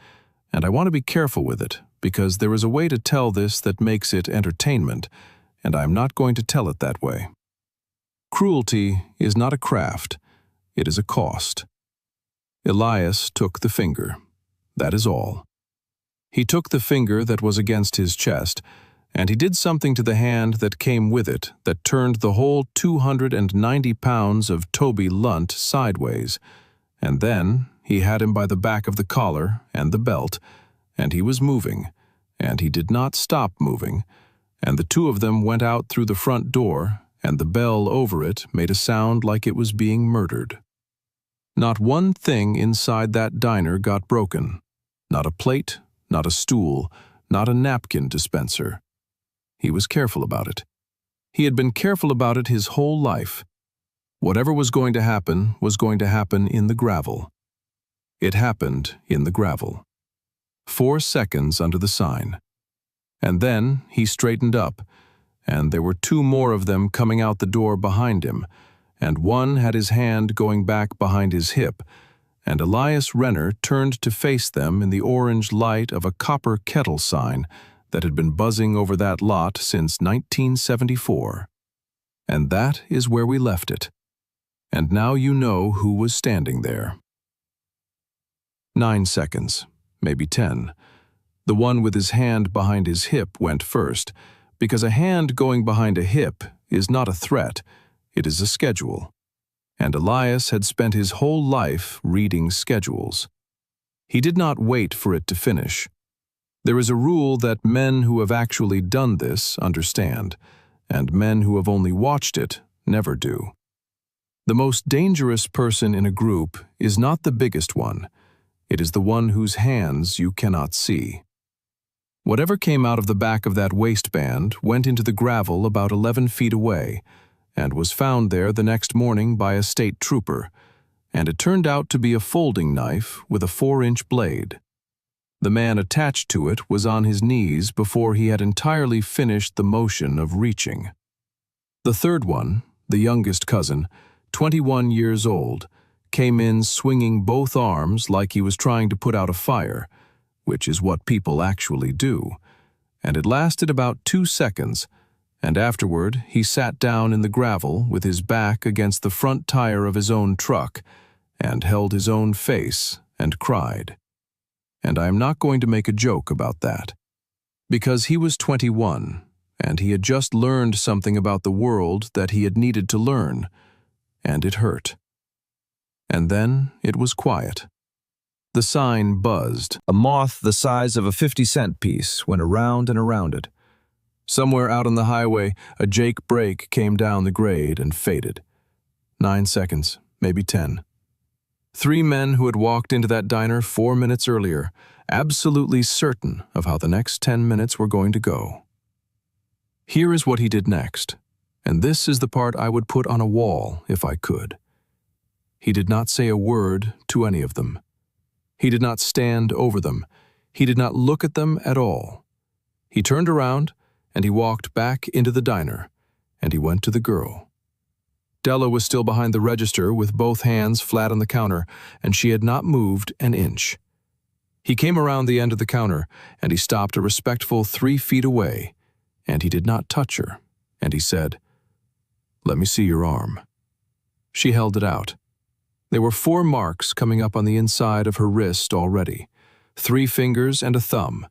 and I want to be careful with it, because there is a way to tell this that makes it entertainment, and I am not going to tell it that way. Cruelty is not a craft, it is a cost. Elias took the finger. That is all. He took the finger that was against his chest, and he did something to the hand that came with it that turned the whole 290 pounds of Toby Lunt sideways, and then he had him by the back of the collar and the belt, and he was moving, and he did not stop moving, and the two of them went out through the front door, and the bell over it made a sound like it was being murdered. Not one thing inside that diner got broken. Not a plate, not a stool, not a napkin dispenser. He was careful about it. He had been careful about it his whole life. Whatever was going to happen in the gravel. It happened in the gravel. 4 seconds under the sign. And then he straightened up, and there were 2 more of them coming out the door behind him, and one had his hand going back behind his hip, and Elias Renner turned to face them in the orange light of a copper kettle sign that had been buzzing over that lot since 1974. And that is where we left it. And now you know who was standing there. 9 seconds, maybe 10. The one with his hand behind his hip went first, because a hand going behind a hip is not a threat, it is a schedule. And Elias had spent his whole life reading schedules. He did not wait for it to finish. There is a rule that men who have actually done this understand, and men who have only watched it never do. The most dangerous person in a group is not the biggest one. It is the one whose hands you cannot see. Whatever came out of the back of that waistband went into the gravel about 11 feet away and was found there the next morning by a state trooper, and it turned out to be a folding knife with a 4-inch blade. The man attached to it was on his knees before he had entirely finished the motion of reaching. The third one, the youngest cousin, 21 years old, came in swinging both arms like he was trying to put out a fire, which is what people actually do, and it lasted about 2 seconds, and afterward he sat down in the gravel with his back against the front tire of his own truck and held his own face and cried. And I am not going to make a joke about that, because he was 21, and he had just learned something about the world that he had needed to learn, and it hurt. And then it was quiet. The sign buzzed. A moth the size of a 50-cent piece went around and around it. Somewhere out on the highway, a Jake brake came down the grade and faded. 9 seconds, maybe 10. 3 men who had walked into that diner 4 minutes earlier, absolutely certain of how the next 10 minutes were going to go. Here is what he did next, and this is the part I would put on a wall if I could. He did not say a word to any of them. He did not stand over them. He did not look at them at all. He turned around, and he walked back into the diner, and he went to the girl. Della was still behind the register with both hands flat on the counter, and she had not moved an inch. He came around the end of the counter, and he stopped a respectful 3 feet away, and he did not touch her, and he said, "Let me see your arm." She held it out. There were 4 marks coming up on the inside of her wrist already, 3 fingers and a thumb,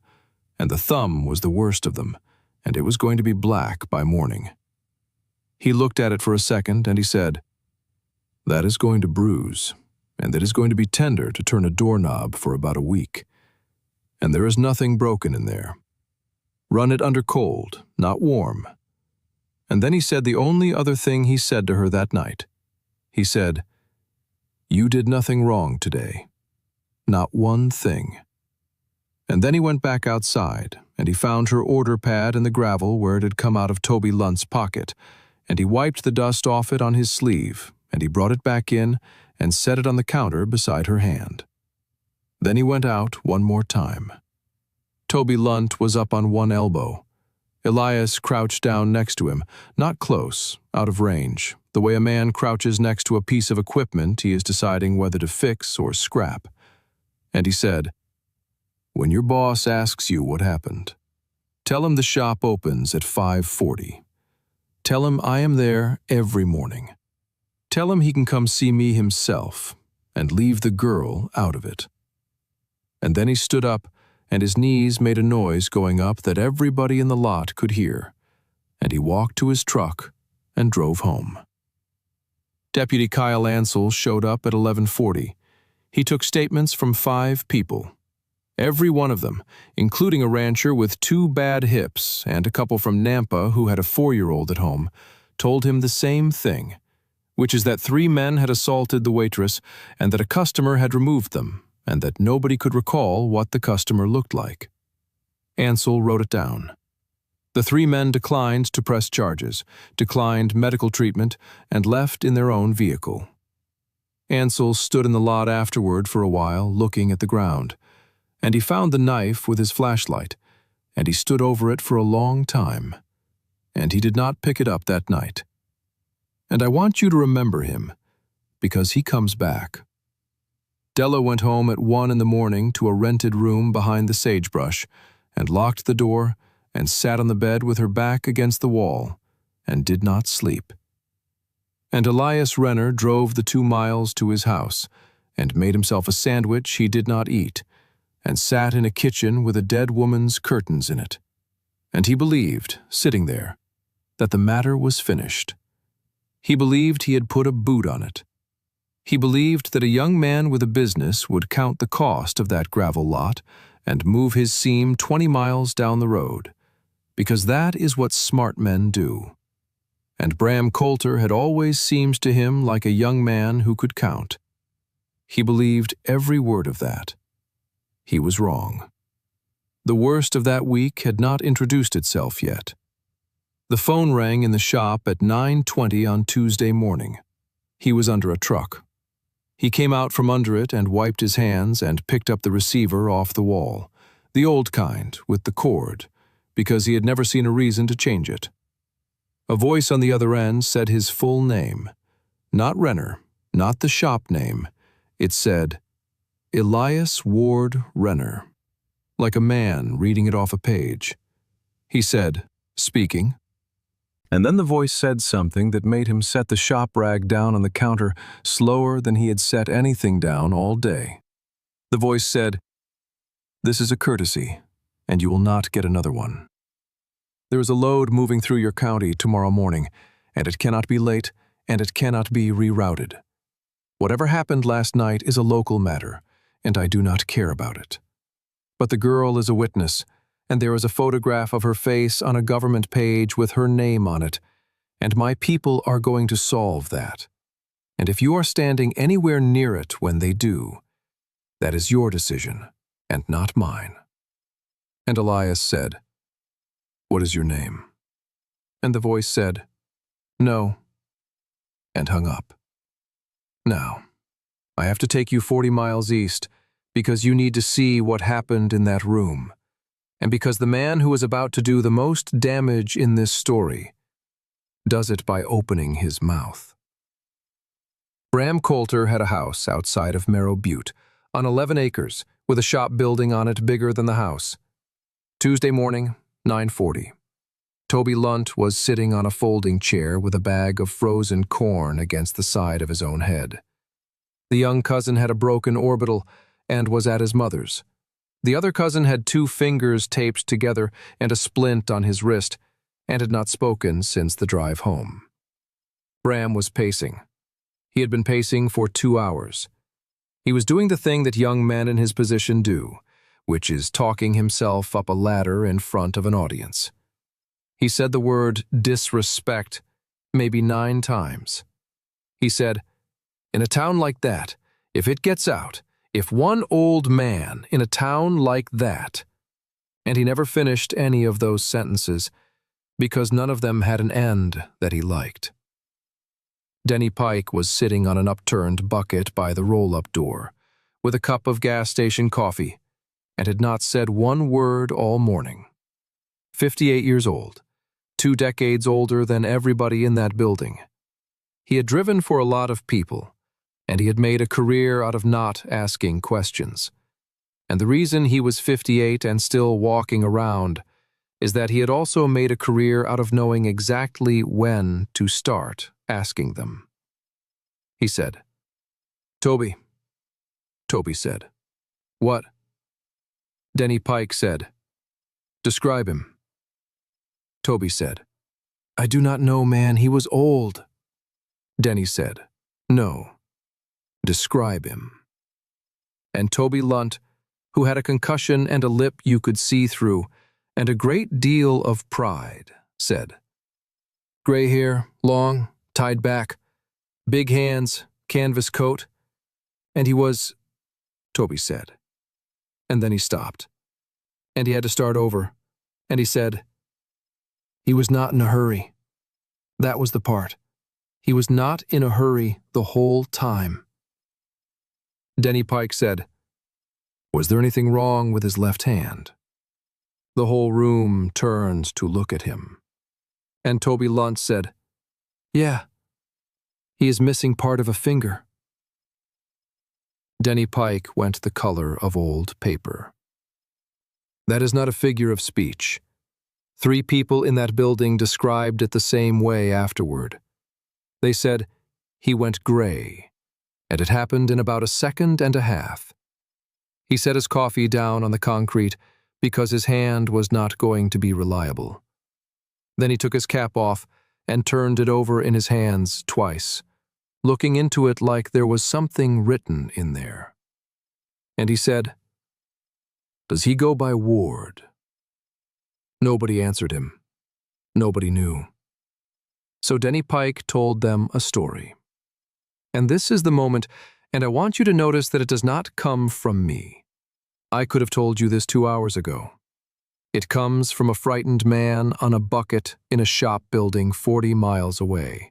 and the thumb was the worst of them, and it was going to be black by morning. He looked at it for a second and he said, "That is going to bruise, and it is going to be tender to turn a doorknob for about a week. And there is nothing broken in there. Run it under cold, not warm." And then he said the only other thing he said to her that night. He said, "You did nothing wrong today. Not one thing." And then he went back outside, and he found her order pad in the gravel where it had come out of Toby Lunt's pocket, and he wiped the dust off it on his sleeve, and he brought it back in and set it on the counter beside her hand. Then he went out one more time. Toby Lunt was up on one elbow. Elias crouched down next to him, not close, out of range, the way a man crouches next to a piece of equipment he is deciding whether to fix or scrap. And he said, "When your boss asks you what happened, tell him the shop opens at 5:40. Tell him I am there every morning. Tell him he can come see me himself, and leave the girl out of it." And then he stood up, and his knees made a noise going up that everybody in the lot could hear, and he walked to his truck and drove home. Deputy Kyle Ansel showed up at 11:40. He took statements from 5 people. Every one of them, including a rancher with 2 bad hips and a couple from Nampa who had a 4-year-old at home, told him the same thing, which is that 3 men had assaulted the waitress and that a customer had removed them, and that nobody could recall what the customer looked like. Ansel wrote it down. The 3 men declined to press charges, declined medical treatment, and left in their own vehicle. Ansel stood in the lot afterward for a while, looking at the ground, and he found the knife with his flashlight, and he stood over it for a long time, and he did not pick it up that night. And I want you to remember him, because he comes back. Della went home at 1 in the morning to a rented room behind the sagebrush, and locked the door, and sat on the bed with her back against the wall, and did not sleep. And Elias Renner drove the 2 miles to his house, and made himself a sandwich he did not eat, and sat in a kitchen with a dead woman's curtains in it. And he believed, sitting there, that the matter was finished. He believed he had put a boot on it. He believed that a young man with a business would count the cost of that gravel lot and move his seam 20 miles down the road, because that is what smart men do. And Bram Coulter had always seemed to him like a young man who could count. He believed every word of that. he was wrong. The worst of that week had not introduced itself yet. The phone rang in the shop at 9:20 on Tuesday morning. He was under a truck. He came out from under it and wiped his hands and picked up the receiver off the wall, the old kind with the cord, because he had never seen a reason to change it. A voice on the other end said his full name. Not Renner, not the shop name. It said, Elias Ward Renner, like a man reading it off a page. He said, speaking. And then the voice said something that made him set the shop rag down on the counter slower than he had set anything down all day. The voice said, "This is a courtesy, and you will not get another one. There is a load moving through your county tomorrow morning, and it cannot be late, and it cannot be rerouted. Whatever happened last night is a local matter, and I do not care about it. But the girl is a witness, and there is a photograph of her face on a government page with her name on it, and my people are going to solve that. And if you are standing anywhere near it when they do, that is your decision, and not mine." And Elias said, "What is your name?" And the voice said, "No," and hung up. Now, I have to take you 40 miles east, because you need to see what happened in that room, and because the man who is about to do the most damage in this story does it by opening his mouth. Bram Coulter had a house outside of Merrow Butte, on 11 acres, with a shop building on it bigger than the house. Tuesday morning, 9:40. Toby Lunt was sitting on a folding chair with a bag of frozen corn against the side of his own head. The young cousin had a broken orbital and was at his mother's. The other cousin had 2 fingers taped together and a splint on his wrist, and had not spoken since the drive home. Bram was pacing. He had been pacing for 2 hours. He was doing the thing that young men in his position do, which is talking himself up a ladder in front of an audience. He said the word disrespect maybe 9 times. He said, "In a town like that, if it gets out, if one old man in a town like that," and he never finished any of those sentences because none of them had an end that he liked. Denny Pike was sitting on an upturned bucket by the roll-up door with a cup of gas station coffee and had not said one word all morning. 58 years old, 2 decades older than everybody in that building. He had driven for a lot of people, and he had made a career out of not asking questions. And the reason he was 58 and still walking around is that he had also made a career out of knowing exactly when to start asking them. He said, "Toby." Toby said, "What?" Denny Pike said, "Describe him." Toby said, "I do not know, man. He was old." Denny said, "No. Describe him." And Toby Lunt, who had a concussion and a lip you could see through, and a great deal of pride, said, "Gray hair, long, tied back, big hands, canvas coat, and he was," Toby said. And then he stopped, and he had to start over, and he said, "He was not in a hurry." That was the part. He was not in a hurry the whole time. Denny Pike said, "Was there anything wrong with his left hand?" The whole room turned to look at him. And Toby Lunt said, "Yeah, he is missing part of a finger." Denny Pike went the color of old paper. That is not a figure of speech. 3 people in that building described it the same way afterward. They said, "He went gray," and it happened in about a second and a half. He set his coffee down on the concrete because his hand was not going to be reliable. Then he took his cap off and turned it over in his hands twice, looking into it like there was something written in there. And he said, "Does he go by Ward?" Nobody answered him. Nobody knew. So Denny Pike told them a story. And this is the moment, and I want you to notice that it does not come from me. I could have told you this 2 hours ago. It comes from a frightened man on a bucket in a shop building 40 miles away,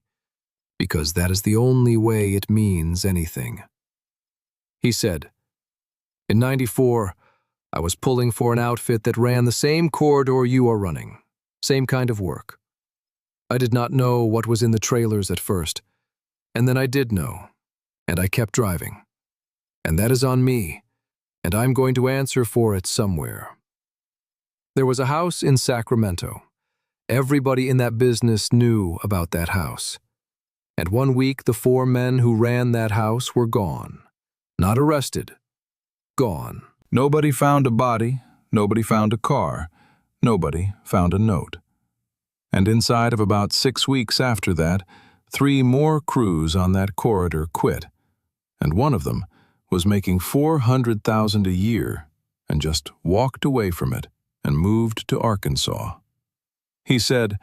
because that is the only way it means anything. He said, "In '94, I was pulling for an outfit that ran the same corridor you are running, same kind of work. I did not know what was in the trailers at first, and then I did know, and I kept driving. And that is on me, and I'm going to answer for it somewhere." There was a house in Sacramento. Everybody in that business knew about that house. And one week, the 4 men who ran that house were gone. Not arrested. Gone. Nobody found a body, nobody found a car, nobody found a note. And inside of about 6 weeks after that, 3 more crews on that corridor quit, and one of them was making $400,000 a year and just walked away from it and moved to Arkansas. He said,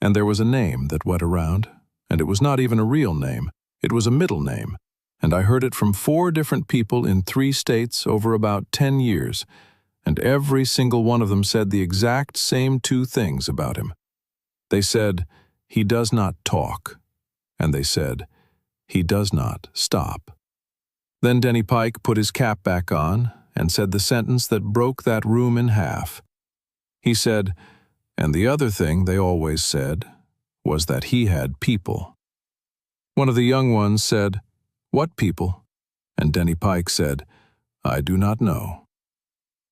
and there was a name that went around, and it was not even a real name, it was a middle name, and I heard it from 4 different people in 3 states over about 10 years, and every single one of them said the exact same 2 things about him. They said, "He does not talk," and they said, "He does not stop." Then Denny Pike put his cap back on and said the sentence that broke that room in half. He said, and the other thing they always said was that he had people. One of the young ones said, "What people?" And Denny Pike said, "I do not know."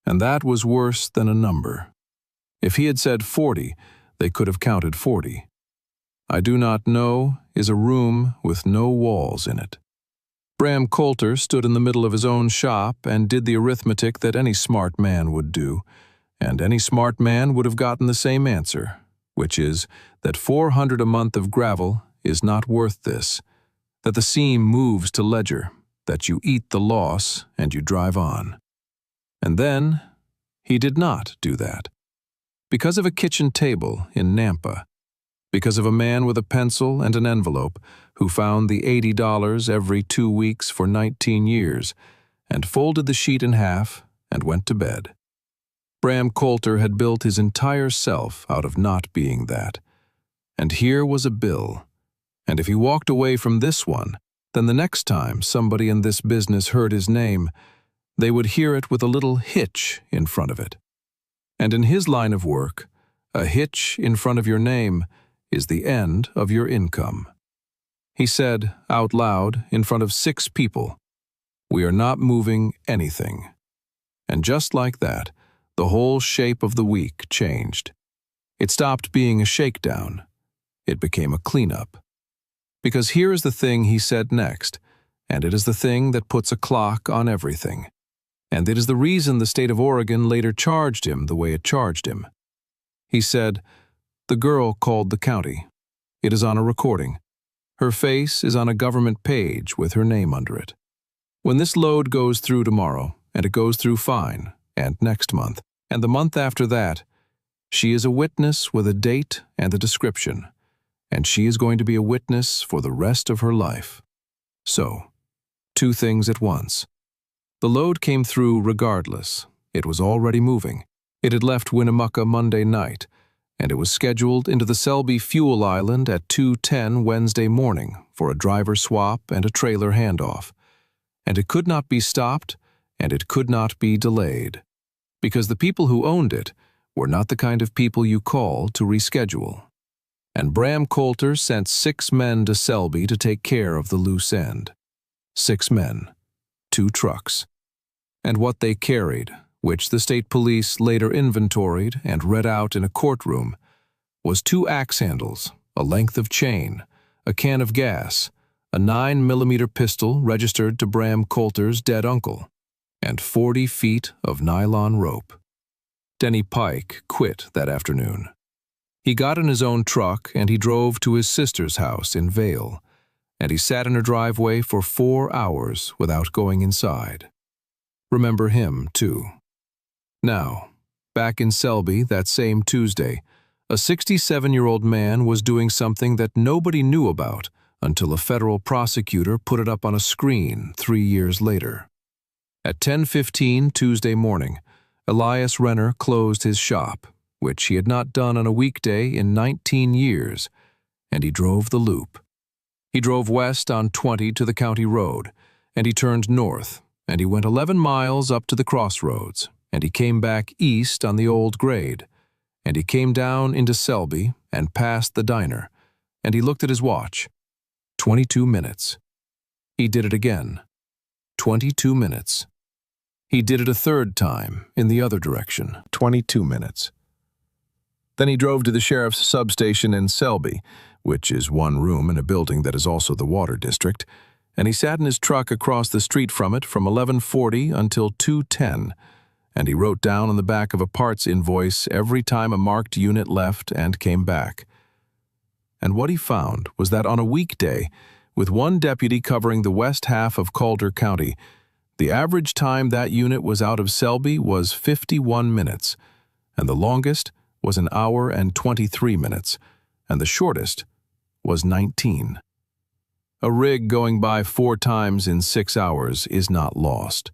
And that was worse than a number. If he had said 40, they could have counted 40. I do not know is a room with no walls in it. Bram Coulter stood in the middle of his own shop and did the arithmetic that any smart man would do, and any smart man would have gotten the same answer, which is that 400 a month of gravel is not worth this, that the seam moves to ledger, that you eat the loss and you drive on. And then he did not do that. Because of a kitchen table in Nampa, because of a man with a pencil and an envelope who found the $80 every 2 weeks for 19 years and folded the sheet in half and went to bed. Bram Coulter had built his entire self out of not being that. And here was a bill. And if he walked away from this one, then the next time somebody in this business heard his name, they would hear it with a little hitch in front of it. And in his line of work, a hitch in front of your name is the end of your income. He said, out loud, in front of 6 people, "We are not moving anything." And just like that, the whole shape of the week changed. It stopped being a shakedown. It became a cleanup. Because here is the thing he said next, and it is the thing that puts a clock on everything. And it is the reason the state of Oregon later charged him the way it charged him. He said, "The girl called the county. It is on a recording. Her face is on a government page with her name under it. When this load goes through tomorrow, and it goes through fine, and next month, and the month after that, she is a witness with a date and a description, and she is going to be a witness for the rest of her life." So, 2 things at once. The load came through regardless. It was already moving. It had left Winnemucca Monday night, and it was scheduled into the Selby Fuel Island at 2:10 Wednesday morning for a driver swap and a trailer handoff. And it could not be stopped, and it could not be delayed, because the people who owned it were not the kind of people you call to reschedule. And Bram Coulter sent 6 men to Selby to take care of the loose end. 6 men, 2 trucks. And what they carried, which the state police later inventoried and read out in a courtroom, was 2 axe handles, a length of chain, a can of gas, a 9mm pistol registered to Bram Coulter's dead uncle, and 40 feet of nylon rope. Denny Pike quit that afternoon. He got in his own truck and he drove to his sister's house in Vail, and he sat in her driveway for 4 hours without going inside. Remember him, too. Now, back in Selby that same Tuesday, a 67-year-old man was doing something that nobody knew about until a federal prosecutor put it up on a screen 3 years later. At 10:15 Tuesday morning, Elias Renner closed his shop, which he had not done on a weekday in 19 years, and he drove the loop. He drove west on 20 to the county road, and he turned north, and he went 11 miles up to the crossroads, and he came back east on the old grade, and he came down into Selby and past the diner, and he looked at his watch. 22 minutes. He did it again. 22 minutes. He did it a third time, in the other direction. 22 minutes. Then he drove to the sheriff's substation in Selby, which is one room in a building that is also the water district, and he sat in his truck across the street from it from 11:40 until 2:10, and he wrote down on the back of a parts invoice every time a marked unit left and came back. And what he found was that on a weekday, with one deputy covering the west half of Calder County, the average time that unit was out of Selby was 51 minutes, and the longest was an hour and 23 minutes, and the shortest was 19. A rig going by 4 times in 6 hours is not lost.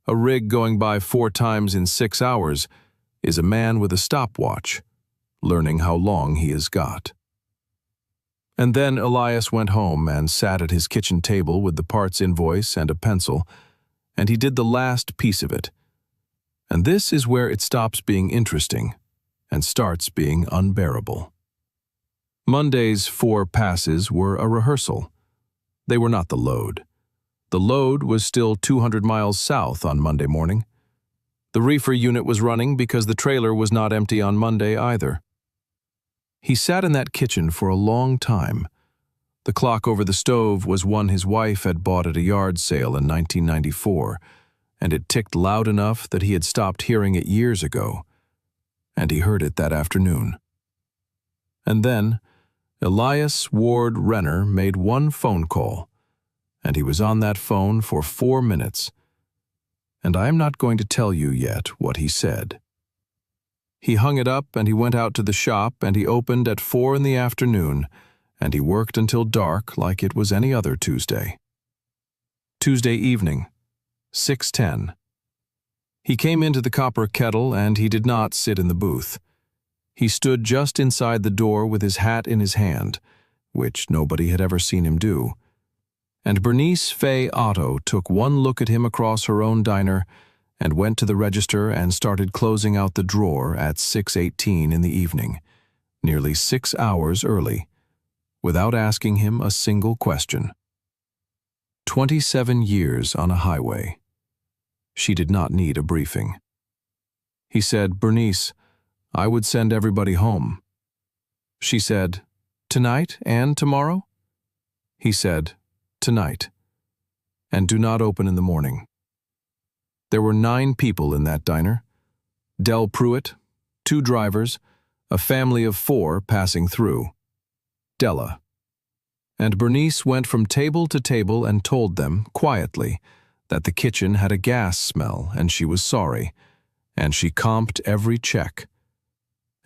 A rig going by 4 times in 6 hours is a man with a stopwatch, learning how long he has got. And then Elias went home and sat at his kitchen table with the parts invoice and a pencil, and he did the last piece of it. And this is where it stops being interesting and starts being unbearable. Monday's 4 passes were a rehearsal. They were not the load. The load was still 200 miles south on Monday morning. The reefer unit was running because the trailer was not empty on Monday either. He sat in that kitchen for a long time. The clock over the stove was one his wife had bought at a yard sale in 1994, and it ticked loud enough that he had stopped hearing it years ago, and he heard it that afternoon. And then Elias Ward Renner made one phone call, and he was on that phone for 4 minutes, and I am not going to tell you yet what he said. He hung it up and he went out to the shop and he opened at 4 in the afternoon, and he worked until dark like it was any other Tuesday. Tuesday evening, 6:10. He came into the copper kettle and he did not sit in the booth. He stood just inside the door with his hat in his hand, which nobody had ever seen him do. And Bernice Fay Otto took one look at him across her own diner and went to the register and started closing out the drawer at 6:18 in the evening, nearly 6 hours early, without asking him a single question. 27 years on a highway. She did not need a briefing. He said, "Bernice, I would send everybody home." She said, "Tonight and tomorrow?" He said, "Tonight, and do not open in the morning." There were 9 people in that diner. Del Pruitt, 2 drivers, a family of 4 passing through. Della. And Bernice went from table to table and told them, quietly, that the kitchen had a gas smell and she was sorry, and she comped every check.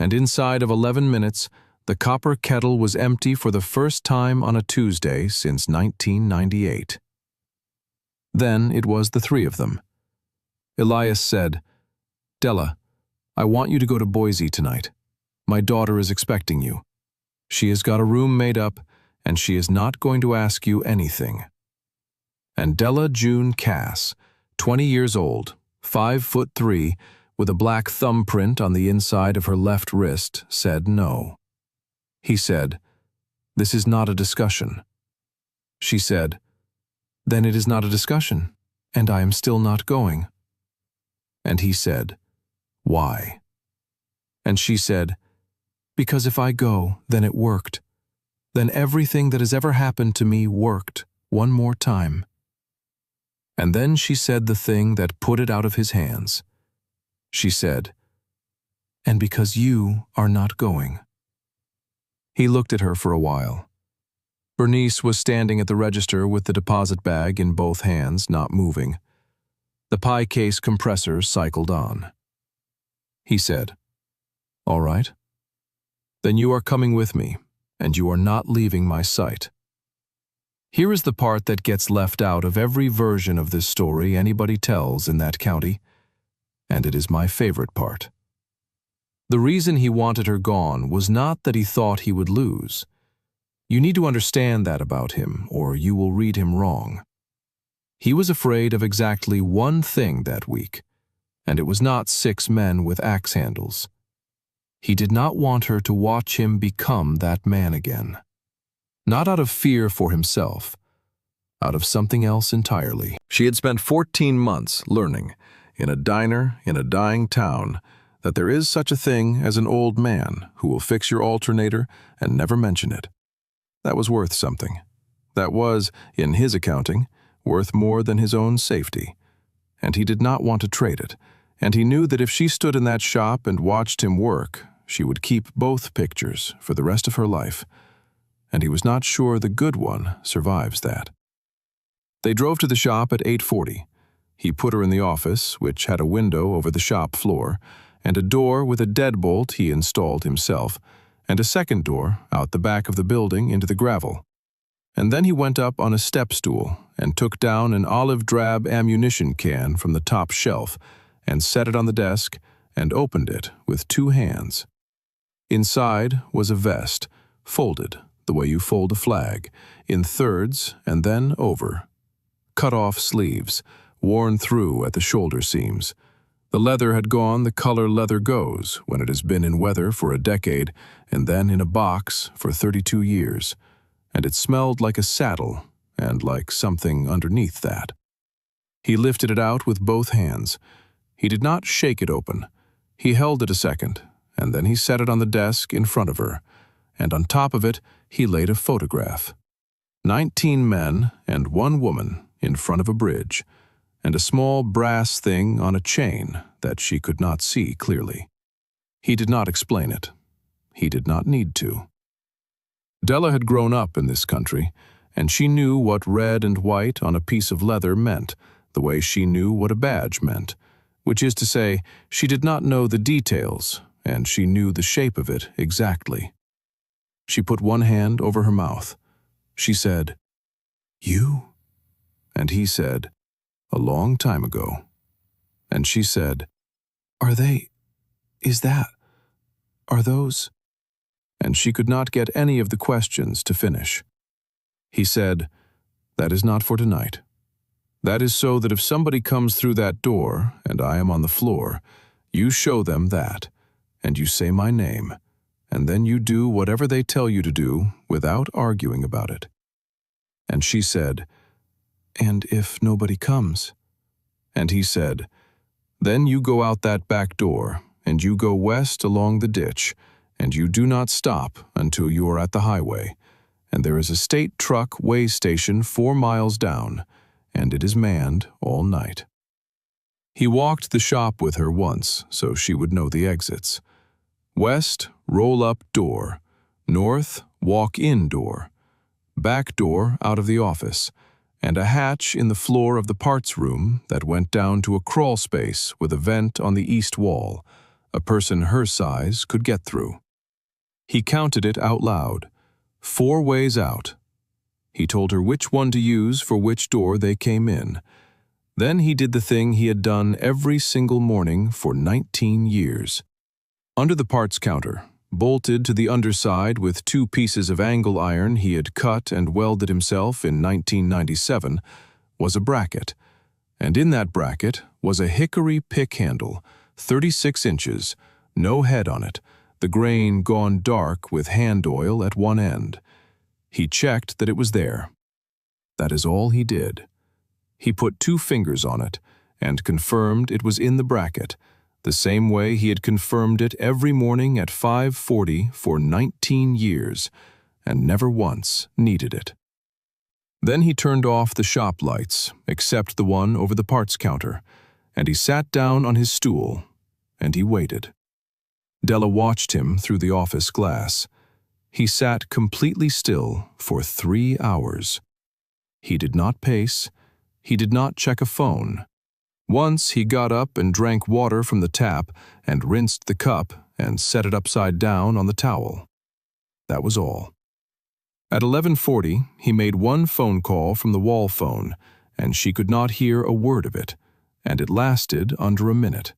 And inside of 11 minutes, the copper kettle was empty for the first time on a Tuesday since 1998. Then it was the 3 of them. Elias said, "Della, I want you to go to Boise tonight. My daughter is expecting you. She has got a room made up, and she is not going to ask you anything." And Della June Cass, 20 years old, 5'3", with a black thumbprint on the inside of her left wrist, said no. He said, "This is not a discussion." She said, "Then it is not a discussion, and I am still not going." And he said, "Why?" And she said, "Because if I go, then it worked. Then everything that has ever happened to me worked, one more time." And then she said the thing that put it out of his hands. She said, "And because you are not going." He looked at her for a while. Bernice was standing at the register with the deposit bag in both hands, not moving. The pie case compressor cycled on. He said, "All right. Then you are coming with me, and you are not leaving my sight." Here is the part that gets left out of every version of this story anybody tells in that county, and it is my favorite part. The reason he wanted her gone was not that he thought he would lose. You need to understand that about him, or you will read him wrong. He was afraid of exactly one thing that week, and it was not 6 men with axe handles. He did not want her to watch him become that man again. Not out of fear for himself, out of something else entirely. She had spent 14 months learning, in a diner in a dying town, that there is such a thing as an old man who will fix your alternator and never mention it. That was worth something. That was, in his accounting, worth more than his own safety. And he did not want to trade it, and he knew that if she stood in that shop and watched him work, she would keep both pictures for the rest of her life. And he was not sure the good one survives that. They drove to the shop at 8:40. He put her in the office, which had a window over the shop floor, and a door with a deadbolt he installed himself, and a second door out the back of the building into the gravel. And then he went up on a step stool and took down an olive-drab ammunition can from the top shelf and set it on the desk and opened it with 2 hands. Inside was a vest, folded the way you fold a flag, in thirds and then over. Cut-off sleeves, worn through at the shoulder seams. The leather had gone the color leather goes when it has been in weather for a decade and then in a box for 32 years. And it smelled like a saddle and like something underneath that. He lifted it out with both hands. He did not shake it open. He held it a second, and then he set it on the desk in front of her, and on top of it he laid a photograph. 19 men and 1 woman in front of a bridge, and a small brass thing on a chain that she could not see clearly. He did not explain it. He did not need to. Della had grown up in this country, and she knew what red and white on a piece of leather meant, the way she knew what a badge meant, which is to say, she did not know the details, and she knew the shape of it exactly. She put one hand over her mouth. She said, "You?" And he said, "A long time ago." And she said, "Are those?" And she could not get any of the questions to finish. He said, "That is not for tonight. That is so that if somebody comes through that door and I am on the floor, you show them that, and you say my name, and then you do whatever they tell you to do without arguing about it." And she said, "And if nobody comes?" And he said, "Then you go out that back door, and you go west along the ditch, and you do not stop until you are at the highway, and there is a state truck weigh station 4 miles down, and it is manned all night." He walked the shop with her once, so she would know the exits. West, roll-up door. North, walk-in door. Back door out of the office, and a hatch in the floor of the parts room that went down to a crawl space with a vent on the east wall. A person her size could get through. He counted it out loud. 4 ways out. He told her which one to use for which door they came in. Then he did the thing he had done every single morning for 19 years. Under the parts counter, bolted to the underside with 2 pieces of angle iron he had cut and welded himself in 1997, was a bracket. And in that bracket was a hickory pick handle, 36 inches, no head on it, the grain gone dark with hand oil at one end. He checked that it was there. That is all he did. He put 2 fingers on it and confirmed it was in the bracket, the same way he had confirmed it every morning at 5:40 for 19 years, and never once needed it. Then he turned off the shop lights, except the one over the parts counter, and he sat down on his stool, and he waited. Della watched him through the office glass. He sat completely still for 3 hours. He did not pace. He did not check a phone. Once he got up and drank water from the tap and rinsed the cup and set it upside down on the towel. That was all. At 11:40, he made one phone call from the wall phone, and she could not hear a word of it, and it lasted under a minute.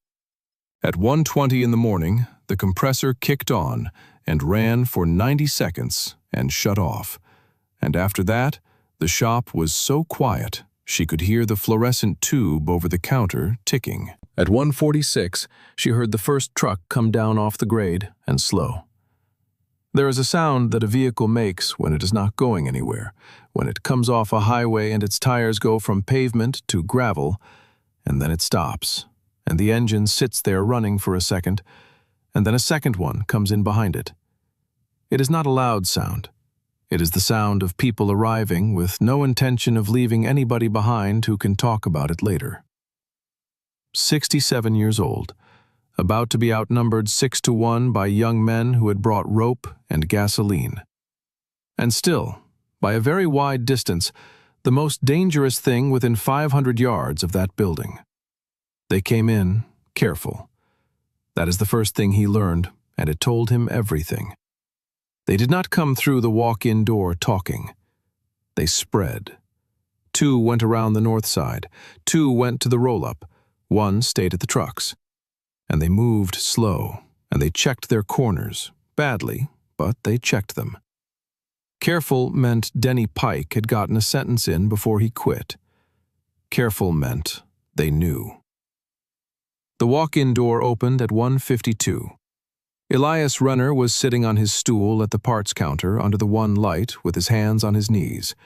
At 1:20 in the morning, the compressor kicked on and ran for 90 seconds and shut off, and after that, the shop was so quiet she could hear the fluorescent tube over the counter ticking. At 1:46, she heard the first truck come down off the grade and slow. There is a sound that a vehicle makes when it is not going anywhere, when it comes off a highway and its tires go from pavement to gravel, and then it stops, and the engine sits there running for a second, and then a second one comes in behind it. It is not a loud sound. It is the sound of people arriving with no intention of leaving anybody behind who can talk about it later. 67 years old, about to be outnumbered 6-1 by young men who had brought rope and gasoline. And still, by a very wide distance, the most dangerous thing within 500 yards of that building. They came in, careful. That is the first thing he learned, and it told him everything. They did not come through the walk-in door talking. They spread. 2 went around the north side. 2 went to the roll-up. 1 stayed at the trucks. And they moved slow, and they checked their corners, badly, but they checked them. Careful meant Denny Pike had gotten a sentence in before he quit. Careful meant they knew. The walk-in door opened at 1:52. Elias Renner was sitting on his stool at the parts counter under the one light with his hands on his knees,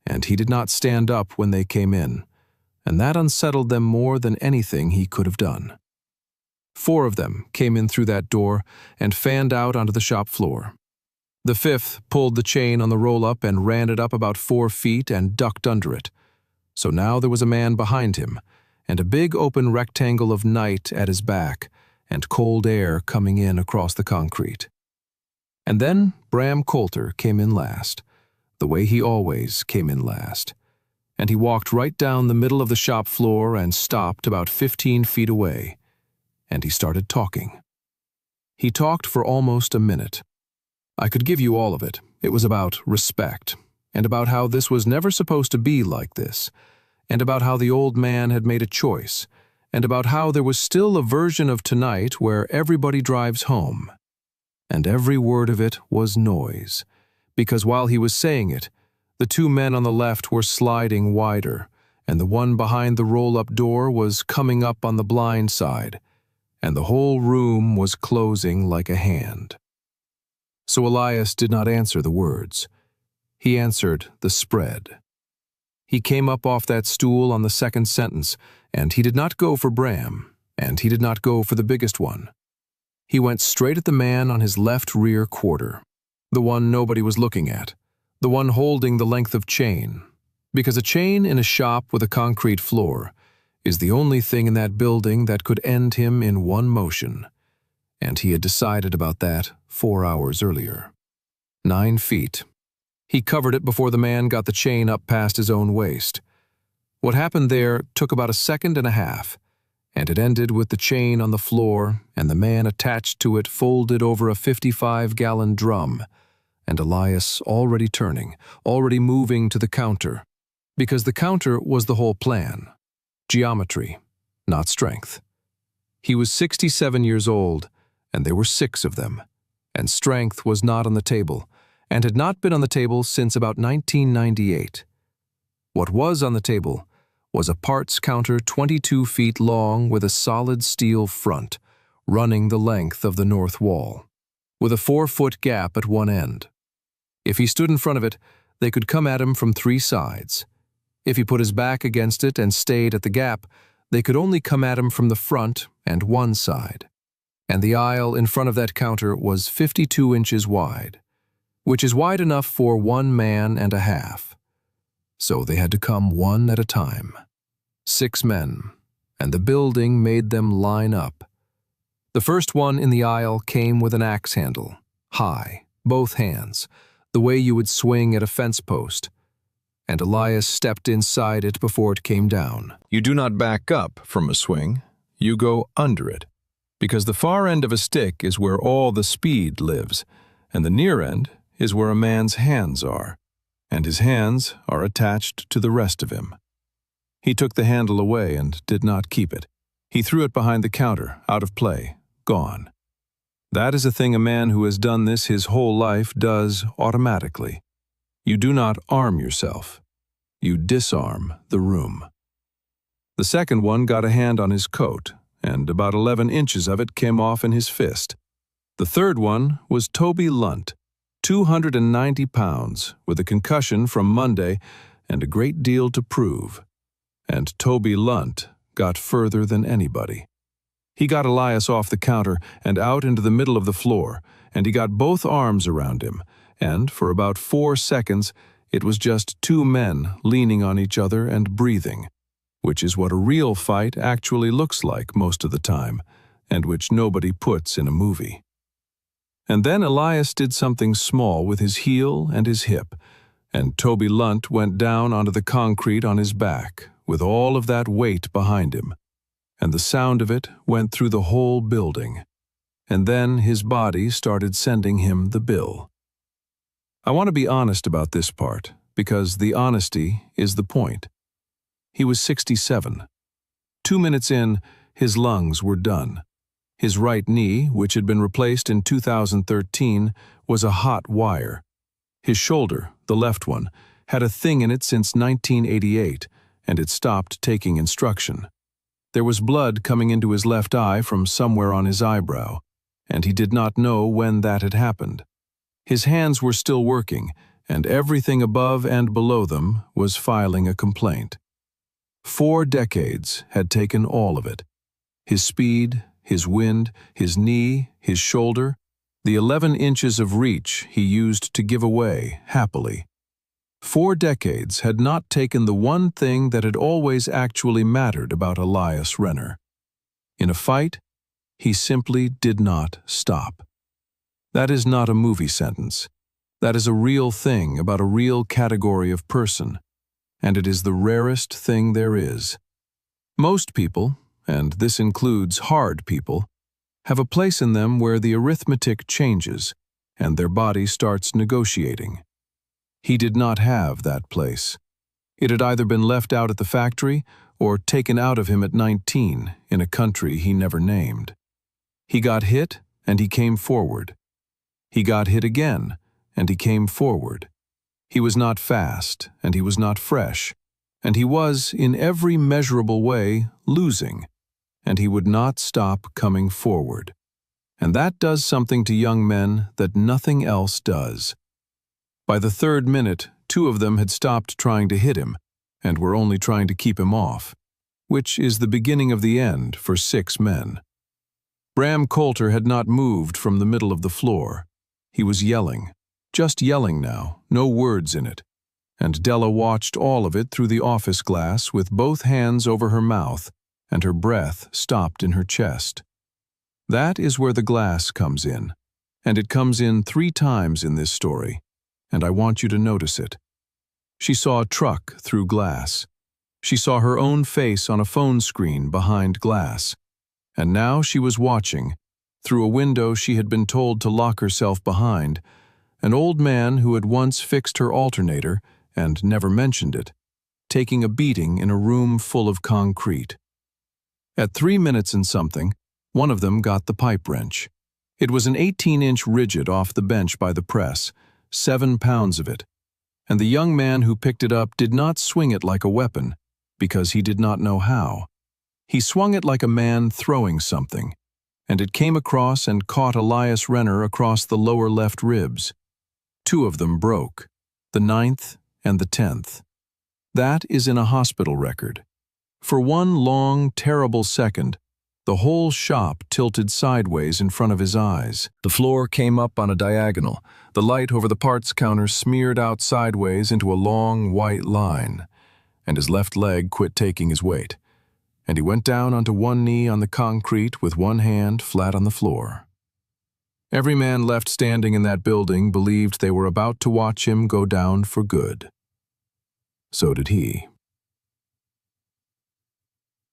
and he did not stand up when they came in, and that unsettled them more than anything he could have done. 4 of them came in through that door and fanned out onto the shop floor. The 5th pulled the chain on the roll-up and ran it up about 4 feet and ducked under it. So now there was a man behind him, and a big open rectangle of night at his back, and cold air coming in across the concrete. And then Bram Coulter came in last, the way he always came in last, and he walked right down the middle of the shop floor and stopped about 15 feet away, and he started talking. He talked for almost a minute. I could give you all of it. It was about respect, and about how this was never supposed to be like this, and about how the old man had made a choice, and about how there was still a version of tonight where everybody drives home. And every word of it was noise, because while he was saying it, the 2 men on the left were sliding wider, and the one behind the roll-up door was coming up on the blind side, and the whole room was closing like a hand. So Elias did not answer the words. He answered the spread. He came up off that stool on the second sentence, and he did not go for Bram, and he did not go for the biggest one. He went straight at the man on his left rear quarter, the one nobody was looking at, the one holding the length of chain, because a chain in a shop with a concrete floor is the only thing in that building that could end him in one motion, and he had decided about that 4 hours earlier. 9 feet. He covered it before the man got the chain up past his own waist. What happened there took about a second and a half, and it ended with the chain on the floor and the man attached to it folded over a 55-gallon drum, and Elias already turning, already moving to the counter, because the counter was the whole plan. Geometry, not strength. He was 67 years old, and there were 6 of them, and strength was not on the table, and had not been on the table since about 1998. What was on the table was a parts counter 22 feet long with a solid steel front, running the length of the north wall, with a 4-foot gap at one end. If he stood in front of it, they could come at him from 3 sides. If he put his back against it and stayed at the gap, they could only come at him from the front and one side. And the aisle in front of that counter was 52 inches wide, which is wide enough for 1 man and a half. So they had to come one at a time. 6 men, and the building made them line up. The first one in the aisle came with an axe handle, high, both hands, the way you would swing at a fence post, and Elias stepped inside it before it came down. You do not back up from a swing, you go under it, because the far end of a stick is where all the speed lives, and the near end is where a man's hands are, and his hands are attached to the rest of him. He took the handle away and did not keep it. He threw it behind the counter, out of play, gone. That is a thing a man who has done this his whole life does automatically. You do not arm yourself. You disarm the room. The second one got a hand on his coat, and about 11 inches of it came off in his fist. The third one was Toby Lunt, 290 pounds, with a concussion from Monday and a great deal to prove. And Toby Lunt got further than anybody. He got Elias off the counter and out into the middle of the floor, and he got both arms around him, and for about 4 seconds it was just two men leaning on each other and breathing, which is what a real fight actually looks like most of the time, and which nobody puts in a movie. And then Elias did something small with his heel and his hip, and Toby Lunt went down onto the concrete on his back, with all of that weight behind him, and the sound of it went through the whole building. And then his body started sending him the bill. I want to be honest about this part, because the honesty is the point. He was 67. 2 minutes in, his lungs were done. His right knee, which had been replaced in 2013, was a hot wire. His shoulder, the left one, had a thing in it since 1988, and it stopped taking instruction. There was blood coming into his left eye from somewhere on his eyebrow, and he did not know when that had happened. His hands were still working, and everything above and below them was filing a complaint. 4 decades had taken all of it. His speed, his wind, his knee, his shoulder, the 11 inches of reach he used to give away happily. 4 decades had not taken the one thing that had always actually mattered about Elias Renner. In a fight, he simply did not stop. That is not a movie sentence. That is a real thing about a real category of person, and it is the rarest thing there is. Most people, and this includes hard people, have a place in them where the arithmetic changes and their body starts negotiating. He did not have that place. It had either been left out at the factory or taken out of him at 19 in a country he never named. He got hit and he came forward. He got hit again and he came forward. He was not fast and he was not fresh, and he was, in every measurable way, losing, and he would not stop coming forward. And that does something to young men that nothing else does. By the 3rd minute, 2 of them had stopped trying to hit him and were only trying to keep him off, which is the beginning of the end for 6 men. Bram Coulter had not moved from the middle of the floor. He was yelling, just yelling now, no words in it, and Della watched all of it through the office glass with both hands over her mouth, and her breath stopped in her chest. That is where the glass comes in, and it comes in 3 times in this story, and I want you to notice it. She saw a truck through glass. She saw her own face on a phone screen behind glass, and now she was watching, through a window she had been told to lock herself behind, an old man who had once fixed her alternator and never mentioned it, taking a beating in a room full of concrete. At 3 minutes and something, one of them got the pipe wrench. It was an 18-inch rigid off the bench by the press, 7 pounds of it, and the young man who picked it up did not swing it like a weapon, because he did not know how. He swung it like a man throwing something, and it came across and caught Elias Renner across the lower left ribs. 2 of them broke, the 9th and the 10th. That is in a hospital record. For one long, terrible second, the whole shop tilted sideways in front of his eyes. The floor came up on a diagonal. The light over the parts counter smeared out sideways into a long, white line, and his left leg quit taking his weight, and he went down onto one knee on the concrete with one hand flat on the floor. Every man left standing in that building believed they were about to watch him go down for good. So did he.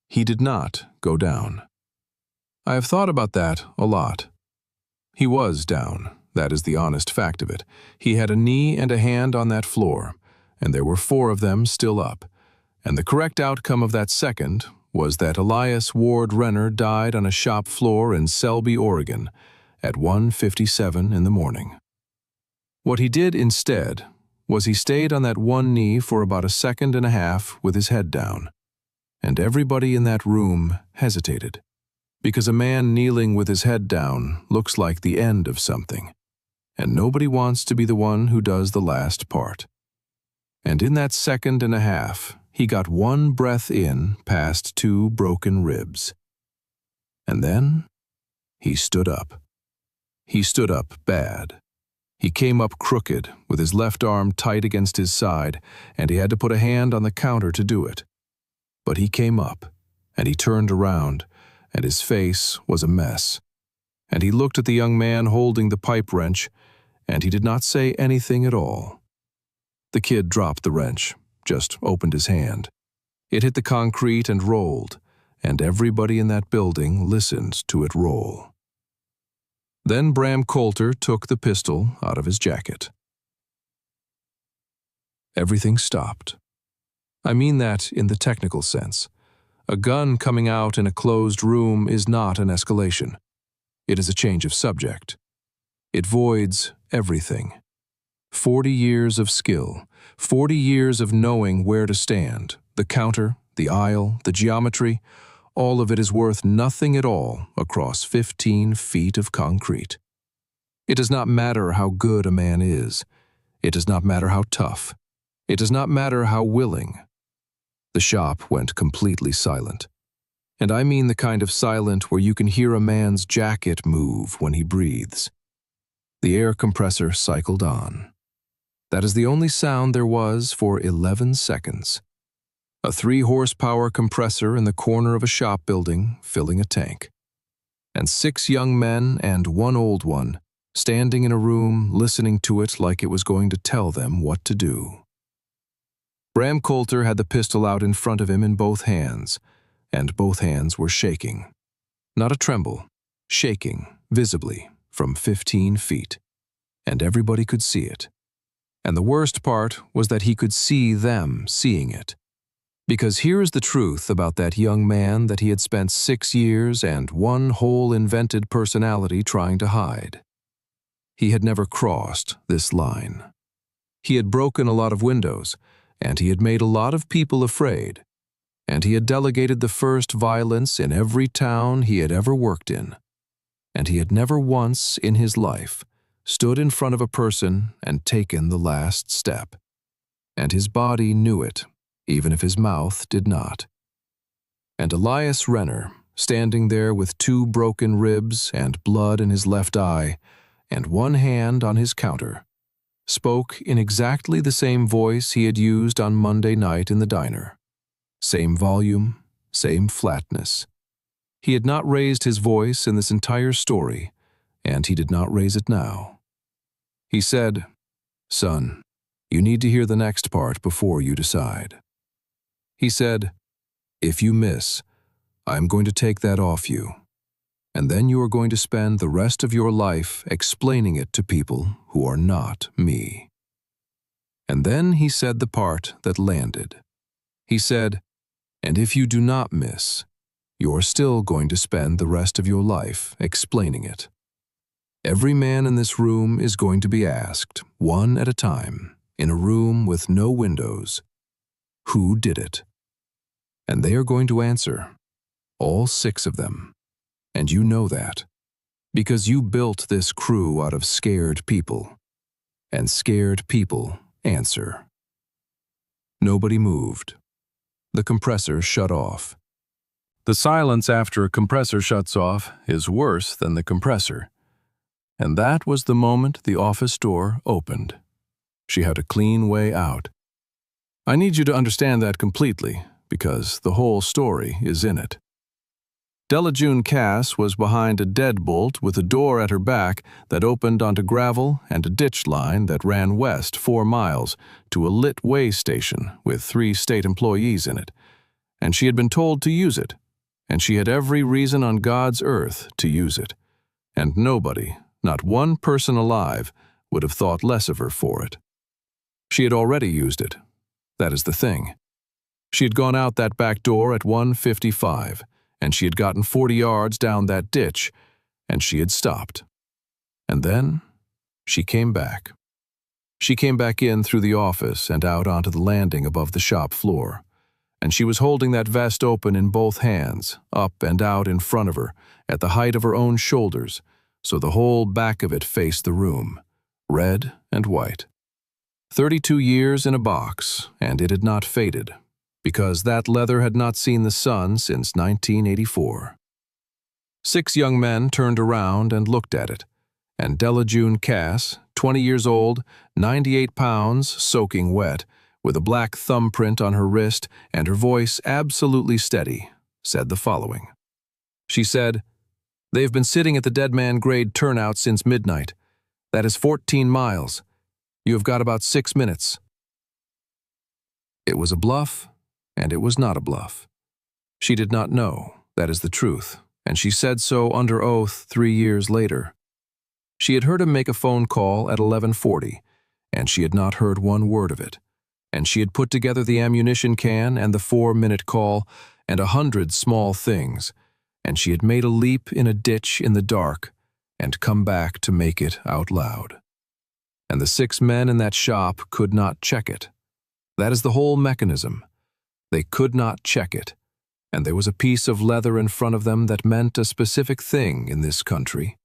He did not go down. I have thought about that a lot. He was down, That is the honest fact of it. He had a knee and a hand on that floor, and there were 4 of them still up. And the correct outcome of that second was that Elias Ward Renner died on a shop floor in Selby, Oregon, at 1:57 in the morning. What he did instead was he stayed on that one knee for about a second and a half with his head down, and everybody in that room hesitated, because a man kneeling with his head down looks like the end of something, and nobody wants to be the one who does the last part. And in that second and a half, he got one breath in past 2 broken ribs. And then he stood up. He stood up bad. He came up crooked, with his left arm tight against his side, and he had to put a hand on the counter to do it. But he came up, and he turned around, and his face was a mess. And he looked at the young man holding the pipe wrench, and he did not say anything at all. The kid dropped the wrench, just opened his hand. It hit the concrete and rolled, and everybody in that building listened to it roll. Then Bram Coulter took the pistol out of his jacket. Everything stopped. I mean that in the technical sense. A gun coming out in a closed room is not an escalation. It is a change of subject. It voids everything. 40 years of skill, 40 years of knowing where to stand, the counter, the aisle, the geometry, all of it is worth nothing at all across 15 feet of concrete. It does not matter how good a man is. It does not matter how tough. It does not matter how willing. The shop went completely silent. And I mean the kind of silent where you can hear a man's jacket move when he breathes. The air compressor cycled on. That is the only sound there was for 11 seconds. A 3-horsepower compressor in the corner of a shop building filling a tank. And 6 young men and 1 old one standing in a room listening to it like it was going to tell them what to do. Bram Coulter had the pistol out in front of him in both hands, and both hands were shaking. Not a tremble, shaking, visibly, from 15 feet. And everybody could see it. And the worst part was that he could see them seeing it. Because here is the truth about that young man that he had spent 6 years and 1 whole invented personality trying to hide. He had never crossed this line. He had broken a lot of windows, and he had made a lot of people afraid, and he had delegated the first violence in every town he had ever worked in, and he had never once in his life stood in front of a person and taken the last step. And his body knew it, even if his mouth did not. And Elias Renner, standing there with 2 broken ribs and blood in his left eye, and 1 hand on his counter, spoke in exactly the same voice he had used on Monday night in the diner. Same volume, same flatness. He had not raised his voice in this entire story, and he did not raise it now. He said, "Son, you need to hear the next part before you decide." He said, "If you miss, I am going to take that off you, and then you are going to spend the rest of your life explaining it to people who are not me." And then he said the part that landed. He said, "And if you do not miss, you're still going to spend the rest of your life explaining it. Every man in this room is going to be asked, one at a time, in a room with no windows, who did it? And they are going to answer, all 6 of them. And you know that, because you built this crew out of scared people, and scared people answer." Nobody moved. The compressor shut off. The silence after a compressor shuts off is worse than the compressor. And that was the moment the office door opened. She had a clean way out. I need you to understand that completely, because the whole story is in it. Della June Cass was behind a deadbolt with a door at her back that opened onto gravel and a ditch line that ran west 4 miles to a lit way station with 3 state employees in it. And she had been told to use it, and she had every reason on God's earth to use it. And nobody, not one person alive would have thought less of her for it. She had already used it. That is the thing. She had gone out that back door at 1:55, and she had gotten 40 yards down that ditch, and she had stopped. And then she came back. She came back in through the office and out onto the landing above the shop floor, and she was holding that vest open in both hands, up and out in front of her, at the height of her own shoulders, so the whole back of it faced the room, red and white. 32 years in a box, and it had not faded, because that leather had not seen the sun since 1984. 6 young men turned around and looked at it, and Della June Cass, 20 years old, 98 pounds, soaking wet, with a black thumbprint on her wrist and her voice absolutely steady, said the following. She said, "They've been sitting at the Dead Man Grade turnout since midnight. That is 14 miles. You have got about 6 minutes." It was a bluff, and it was not a bluff. She did not know, that is the truth, and she said so under oath 3 years later. She had heard him make a phone call at 11:40, and she had not heard one word of it, and she had put together the ammunition can and the 4-minute call and 100 small things, and she had made a leap in a ditch in the dark and come back to make it out loud. And the 6 men in that shop could not check it. That is the whole mechanism. They could not check it, and there was a piece of leather in front of them that meant a specific thing in this country.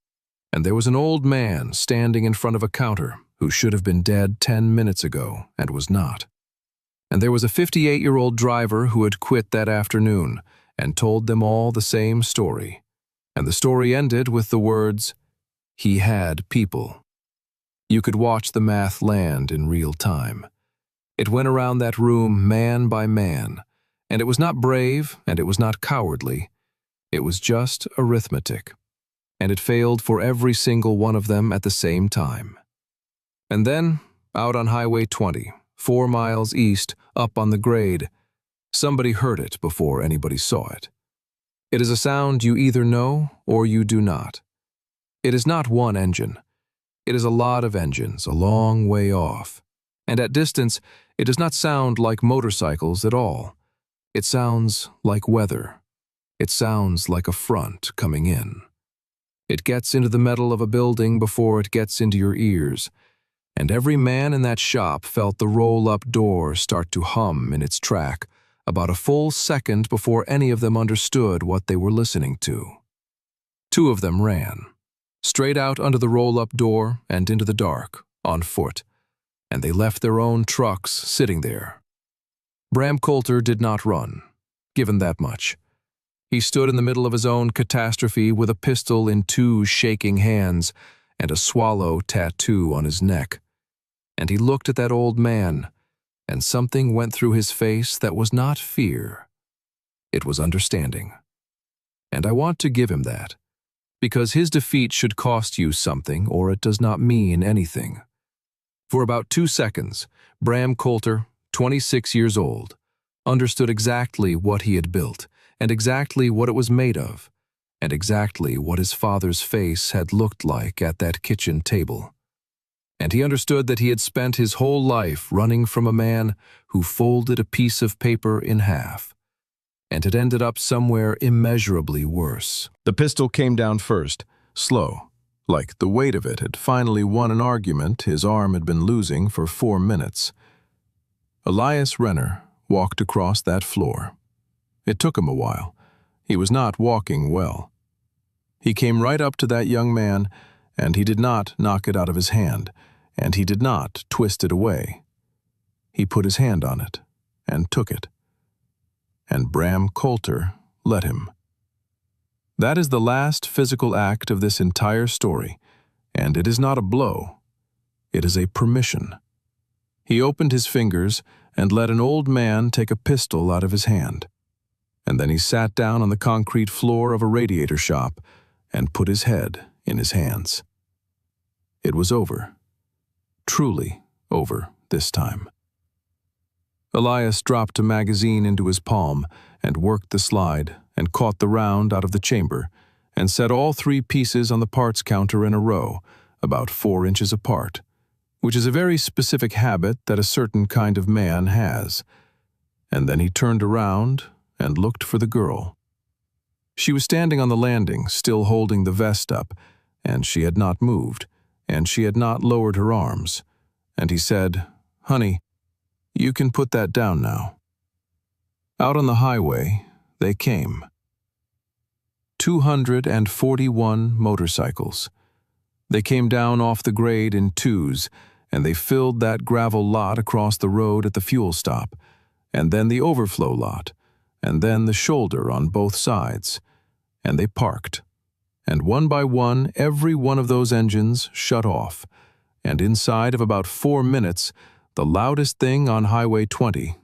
And there was an old man standing in front of a counter who should have been dead 10 minutes ago and was not. And there was a 58-year-old driver who had quit that afternoon and told them all the same story. And the story ended with the words, "He had people." You could watch the math land in real time. It went around that room man by man, and it was not brave and it was not cowardly. It was just arithmetic. And it failed for every single one of them at the same time. And then, out on Highway 20, 4 miles east, up on the grade, somebody heard it before anybody saw it. It is a sound you either know or you do not. It is not one engine. It is a lot of engines a long way off. And at distance, it does not sound like motorcycles at all. It sounds like weather. It sounds like a front coming in. It gets into the metal of a building before it gets into your ears, and every man in that shop felt the roll-up door start to hum in its track about a full second before any of them understood what they were listening to. 2 of them ran, straight out under the roll-up door and into the dark, on foot, and they left their own trucks sitting there. Bram Coulter did not run, given that much. He stood in the middle of his own catastrophe with a pistol in 2 shaking hands and a swallow tattoo on his neck. And he looked at that old man, and something went through his face that was not fear. It was understanding. And I want to give him that, because his defeat should cost you something or it does not mean anything. For about 2 seconds, Bram Coulter, 26 years old, understood exactly what he had built, and exactly what it was made of, and exactly what his father's face had looked like at that kitchen table. And he understood that he had spent his whole life running from a man who folded a piece of paper in half, and had ended up somewhere immeasurably worse. The pistol came down first, slow, like the weight of it had finally won an argument his arm had been losing for 4 minutes. Elias Renner walked across that floor. It took him a while. He was not walking well. He came right up to that young man, and he did not knock it out of his hand, and he did not twist it away. He put his hand on it, and took it. And Bram Coulter let him. That is the last physical act of this entire story, and it is not a blow. It is a permission. He opened his fingers and let an old man take a pistol out of his hand. And then he sat down on the concrete floor of a radiator shop and put his head in his hands. It was over. Truly over this time. Elias dropped a magazine into his palm and worked the slide and caught the round out of the chamber and set all 3 pieces on the parts counter in a row, about 4 inches apart, which is a very specific habit that a certain kind of man has. And then he turned around and looked for the girl. She was standing on the landing, still holding the vest up, and she had not moved, and she had not lowered her arms. And he said, "Honey, you can put that down now." Out on the highway, they came. 241 motorcycles. They came down off the grade in twos, and they filled that gravel lot across the road at the fuel stop, and then the overflow lot, and then the shoulder on both sides. And they parked. And one by one, every one of those engines shut off, and inside of about 4 minutes, the loudest thing on Highway 20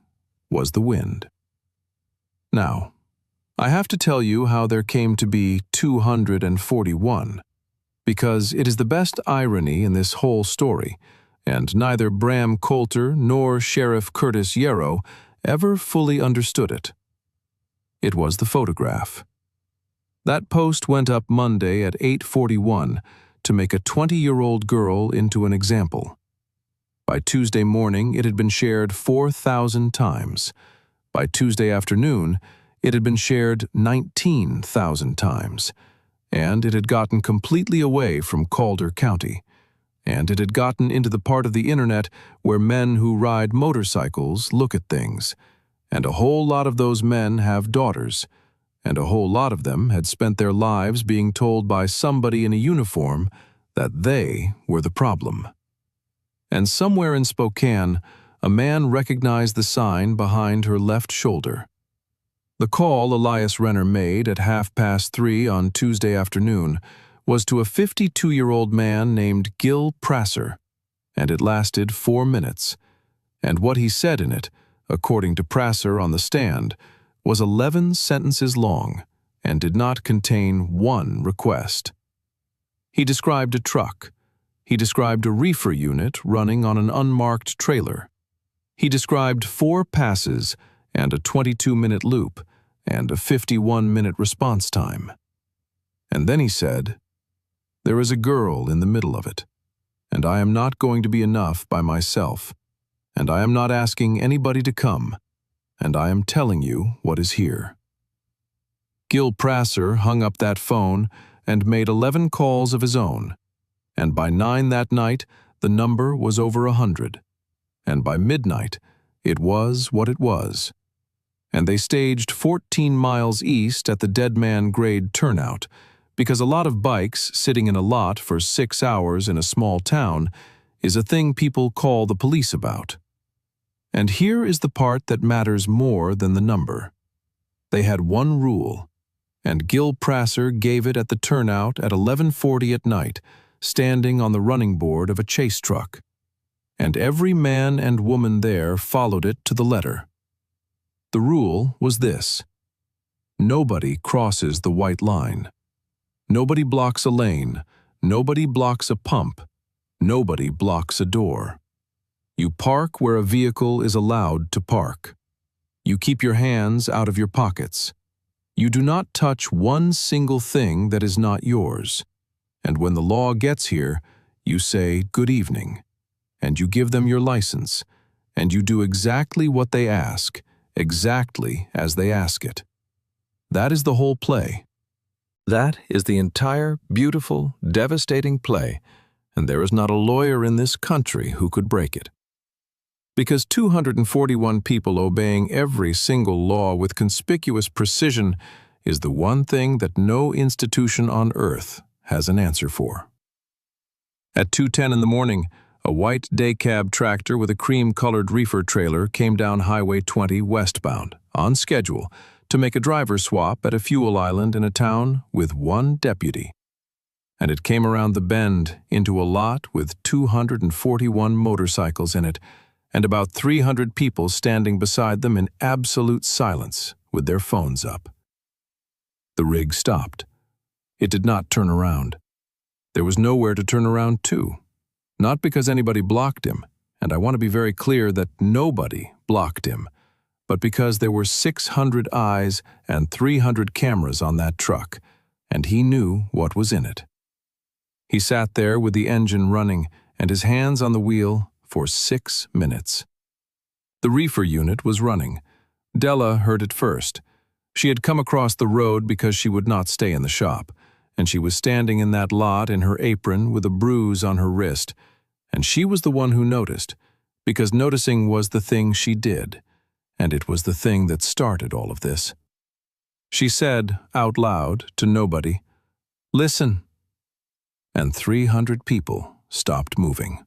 was the wind. Now, I have to tell you how there came to be 241, because it is the best irony in this whole story, and neither Bram Coulter nor Sheriff Curtis Yarrow ever fully understood it. It was the photograph. That post went up Monday at 8:41 to make a 20-year-old girl into an example. By Tuesday morning, it had been shared 4,000 times. By Tuesday afternoon, it had been shared 19,000 times. And it had gotten completely away from Calder County. And it had gotten into the part of the internet where men who ride motorcycles look at things. And a whole lot of those men have daughters. And a whole lot of them had spent their lives being told by somebody in a uniform that they were the problem. And somewhere in Spokane, a man recognized the sign behind her left shoulder. The call Elias Renner made at 3:30 on Tuesday afternoon was to a 52-year-old man named Gil Prasser, and it lasted 4 minutes. And what he said in it, according to Prasser on the stand, was 11 sentences long and did not contain one request. He described a truck. He described a reefer unit running on an unmarked trailer. He described 4 passes and a 22-minute loop and a 51-minute response time. And then he said, "There is a girl in the middle of it, and I am not going to be enough by myself, and I am not asking anybody to come, and I am telling you what is here." Gil Prasser hung up that phone and made 11 calls of his own, and by 9 that night, the number was over 100, and by midnight, it was what it was. And they staged 14 miles east at the Dead Man Grade turnout, because a lot of bikes sitting in a lot for 6 hours in a small town is a thing people call the police about. And here is the part that matters more than the number. They had one rule, and Gil Prasser gave it at the turnout at 11:40 at night, standing on the running board of a chase truck. And every man and woman there followed it to the letter. The rule was this: nobody crosses the white line. Nobody blocks a lane. Nobody blocks a pump. Nobody blocks a door. You park where a vehicle is allowed to park. You keep your hands out of your pockets. You do not touch one single thing that is not yours. And when the law gets here, you say, "Good evening," and you give them your license, and you do exactly what they ask, exactly as they ask it. That is the whole play. That is the entire, beautiful, devastating play, and there is not a lawyer in this country who could break it. Because 241 people obeying every single law with conspicuous precision is the one thing that no institution on earth has an answer for. At 2:10 in the morning, a white day cab tractor with a cream-colored reefer trailer came down Highway 20 westbound, on schedule, to make a driver swap at a fuel island in a town with one deputy. And it came around the bend into a lot with 241 motorcycles in it, and about 300 people standing beside them in absolute silence with their phones up. The rig stopped. It did not turn around. There was nowhere to turn around to. Not because anybody blocked him, and I want to be very clear that nobody blocked him, but because there were 600 eyes and 300 cameras on that truck, and he knew what was in it. He sat there with the engine running and his hands on the wheel for 6 minutes. The reefer unit was running. Della heard it first. She had come across the road because she would not stay in the shop, and she was standing in that lot in her apron with a bruise on her wrist, and she was the one who noticed, because noticing was the thing she did, and it was the thing that started all of this. She said, out loud, to nobody, "Listen." And 300 people stopped moving.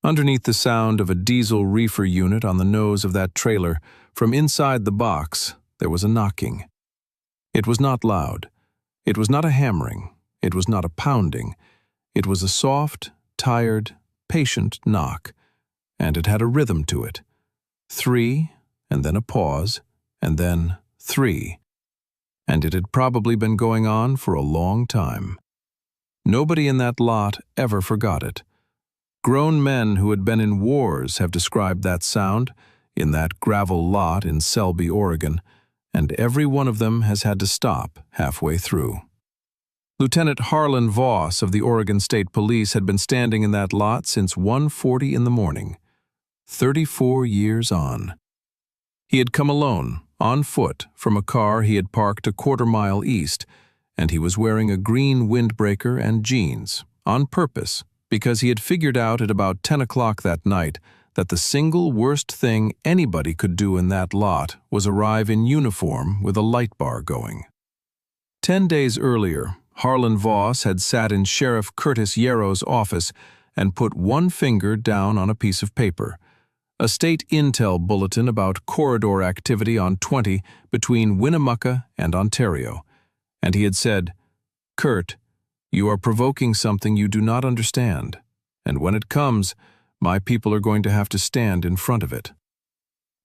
Underneath the sound of a diesel reefer unit on the nose of that trailer, from inside the box, there was a knocking. It was not loud. It was not a hammering. It was not a pounding. It was a soft, tired, patient knock, and it had a rhythm to it. 3, and then a pause, and then 3. And it had probably been going on for a long time. Nobody in that lot ever forgot it. Grown men who had been in wars have described that sound in that gravel lot in Selby, Oregon, and every one of them has had to stop halfway through. Lieutenant Harlan Voss of the Oregon State Police had been standing in that lot since 1:40 in the morning, 34 years on. He had come alone, on foot, from a car he had parked a quarter-mile east, and he was wearing a green windbreaker and jeans, on purpose, because he had figured out at about 10 o'clock that night that the single worst thing anybody could do in that lot was arrive in uniform with a light bar going. 10 days earlier, Harlan Voss had sat in Sheriff Curtis Yarrow's office and put one finger down on a piece of paper, a state intel bulletin about corridor activity on 20 between Winnemucca and Ontario, and he had said, "Kurt, you are provoking something you do not understand, and when it comes, my people are going to have to stand in front of it."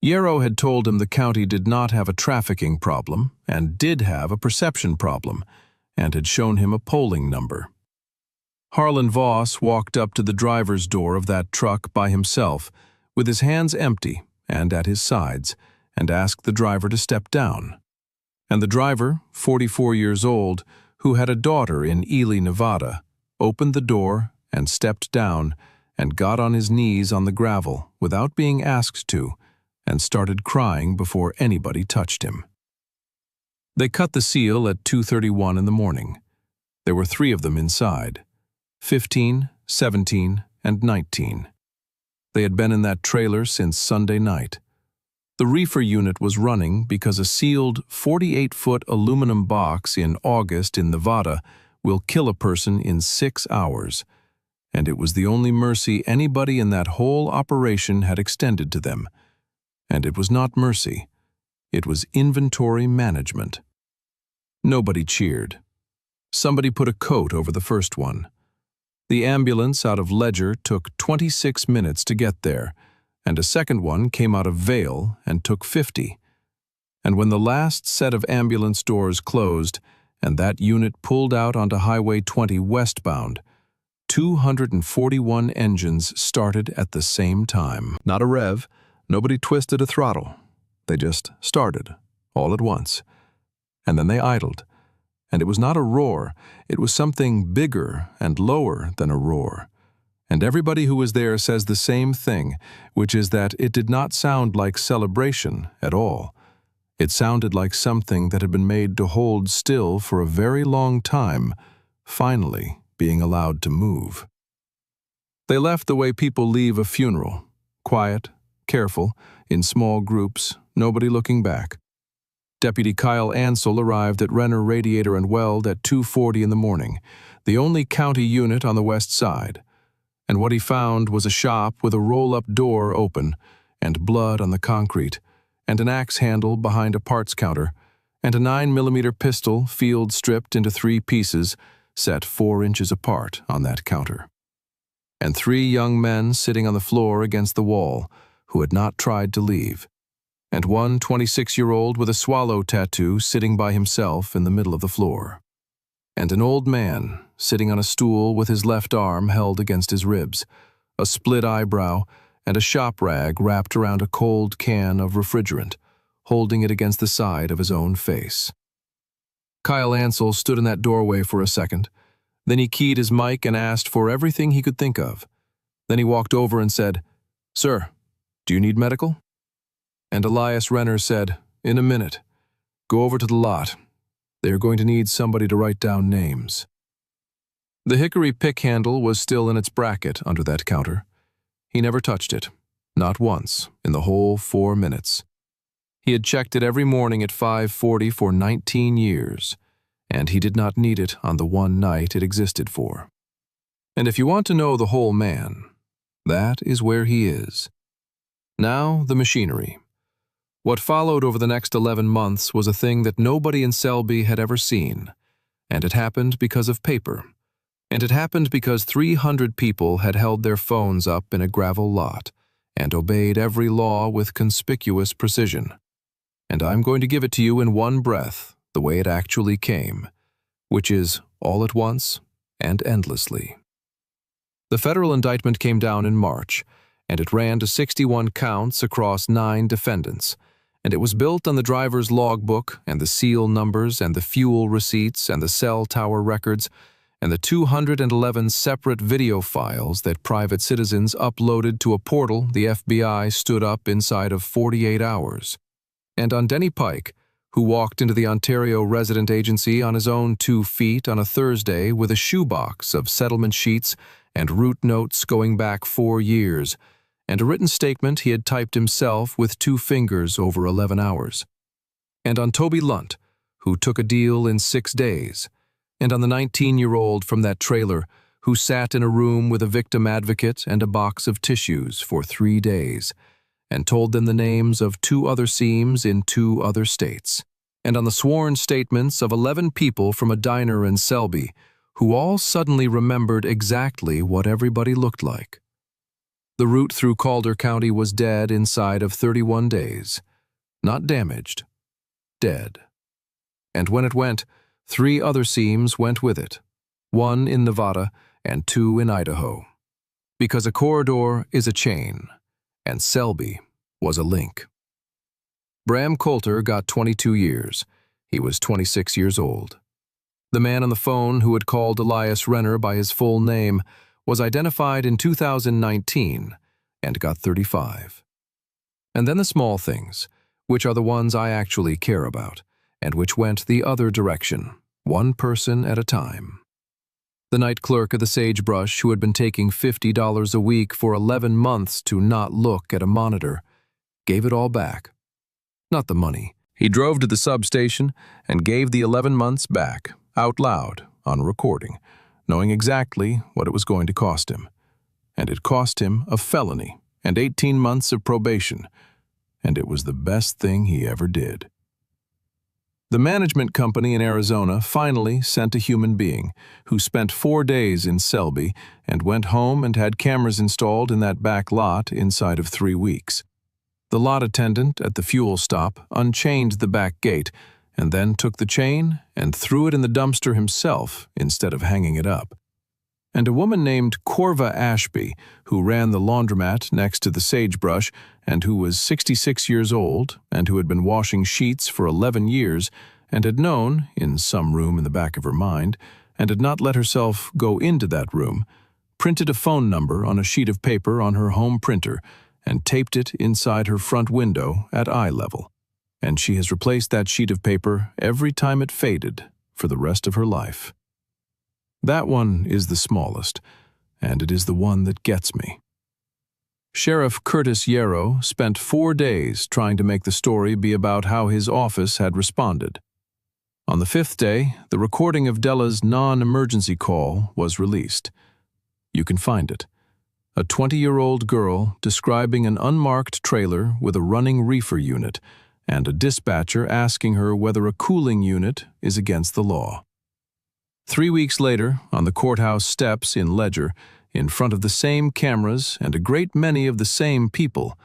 Yarrow had told him the county did not have a trafficking problem and did have a perception problem, and had shown him a polling number. Harlan Voss walked up to the driver's door of that truck by himself, with his hands empty and at his sides, and asked the driver to step down. And the driver, 44 years old, who had a daughter in Ely, Nevada, opened the door and stepped down and got on his knees on the gravel without being asked to, and started crying before anybody touched him. They cut the seal at 2:31 in the morning. There were 3 of them inside, 15, 17, and 19. They had been in that trailer since Sunday night. The reefer unit was running because a sealed 48-foot aluminum box in August in Nevada will kill a person in 6 hours, and it was the only mercy anybody in that whole operation had extended to them. And it was not mercy. It was inventory management. Nobody cheered. Somebody put a coat over the first one. The ambulance out of Ledger took 26 minutes to get there, and a second one came out of Vail and took 50. And when the last set of ambulance doors closed and that unit pulled out onto Highway 20 westbound, 241 engines started at the same time. Not a rev, nobody twisted a throttle. They just started, all at once. And then they idled. And it was not a roar, it was something bigger and lower than a roar. And everybody who was there says the same thing, which is that it did not sound like celebration at all. It sounded like something that had been made to hold still for a very long time, finally being allowed to move. They left the way people leave a funeral, quiet, careful, in small groups, nobody looking back. Deputy Kyle Ansel arrived at Renner Radiator and Weld at 2:40 in the morning, the only county unit on the west side. And what he found was a shop with a roll-up door open, and blood on the concrete, and an axe handle behind a parts counter, and a 9mm pistol field stripped into 3 pieces, set 4 inches apart on that counter. And 3 young men sitting on the floor against the wall, who had not tried to leave, and one 26-year-old with a swallow tattoo sitting by himself in the middle of the floor, and an old man sitting on a stool with his left arm held against his ribs, a split eyebrow, and a shop rag wrapped around a cold can of refrigerant, holding it against the side of his own face. Kyle Ansel stood in that doorway for a second. Then he keyed his mic and asked for everything he could think of. Then he walked over and said, "Sir, do you need medical?" And Elias Renner said, "In a minute. Go over to the lot. They are going to need somebody to write down names." The hickory pick handle was still in its bracket under that counter. He never touched it, not once, in the whole 4 minutes. He had checked it every morning at 5:40 for 19 years, and he did not need it on the one night it existed for. And if you want to know the whole man, that is where he is. Now, the machinery. What followed over the next 11 months was a thing that nobody in Selby had ever seen, and it happened because of paper. And it happened because 300 people had held their phones up in a gravel lot and obeyed every law with conspicuous precision. And I'm going to give it to you in one breath, the way it actually came, which is all at once and endlessly. The federal indictment came down in March, and it ran to 61 counts across 9 defendants, and it was built on the driver's logbook and the seal numbers and the fuel receipts and the cell tower records and the 211 separate video files that private citizens uploaded to a portal the FBI stood up inside of 48 hours. And on Denny Pike, who walked into the Ontario Resident Agency on his own 2 feet on a Thursday with a shoebox of settlement sheets and route notes going back 4 years, and a written statement he had typed himself with 2 fingers over 11 hours. And on Toby Lunt, who took a deal in 6 days, and on the 19-year-old from that trailer who sat in a room with a victim advocate and a box of tissues for 3 days, and told them the names of 2 other seams in 2 other states, and on the sworn statements of 11 people from a diner in Selby, who all suddenly remembered exactly what everybody looked like. The route through Calder County was dead inside of 31 days. Not damaged, dead. And when it went, 3 other seams went with it, 1 in Nevada and 2 in Idaho. Because a corridor is a chain, and Selby was a link. Bram Coulter got 22 years. He was 26 years old. The man on the phone who had called Elias Renner by his full name was identified in 2019 and got 35. And then the small things, which are the ones I actually care about, and which went the other direction, 1 person at a time. The night clerk at the Sagebrush, who had been taking $50 a week for 11 months to not look at a monitor, gave it all back. Not the money. He drove to the substation and gave the 11 months back, out loud, on recording, knowing exactly what it was going to cost him. And it cost him a felony and 18 months of probation, and it was the best thing he ever did. The management company in Arizona finally sent a human being who spent 4 days in Selby and went home and had cameras installed in that back lot inside of 3 weeks. The lot attendant at the fuel stop unchained the back gate and then took the chain and threw it in the dumpster himself instead of hanging it up. And a woman named Corva Ashby, who ran the laundromat next to the Sagebrush and who was 66 years old and who had been washing sheets for 11 years and had known, in some room in the back of her mind, and had not let herself go into that room, printed a phone number on a sheet of paper on her home printer and taped it inside her front window at eye level. And she has replaced that sheet of paper every time it faded for the rest of her life. That one is the smallest, and it is the one that gets me. Sheriff Curtis Yarrow spent 4 days trying to make the story be about how his office had responded. On the 5th day, the recording of Della's non-emergency call was released. You can find it. A 20-year-old girl describing an unmarked trailer with a running reefer unit and a dispatcher asking her whether a cooling unit is against the law. 3 weeks later, on the courthouse steps in Ledger, in front of the same cameras and a great many of the same people,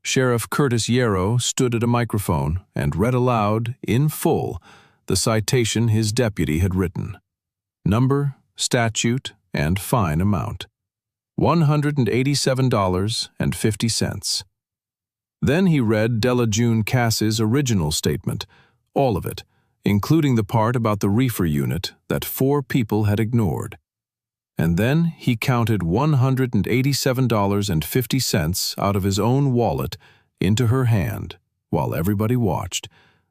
Sheriff Curtis Yarrow stood at a microphone and read aloud, in full, the citation his deputy had written. Number, statute, and fine amount. $187.50. Then he read Della June Cass's original statement, all of it, including the part about the reefer unit that 4 people had ignored. And then he counted $187.50 out of his own wallet into her hand while everybody watched,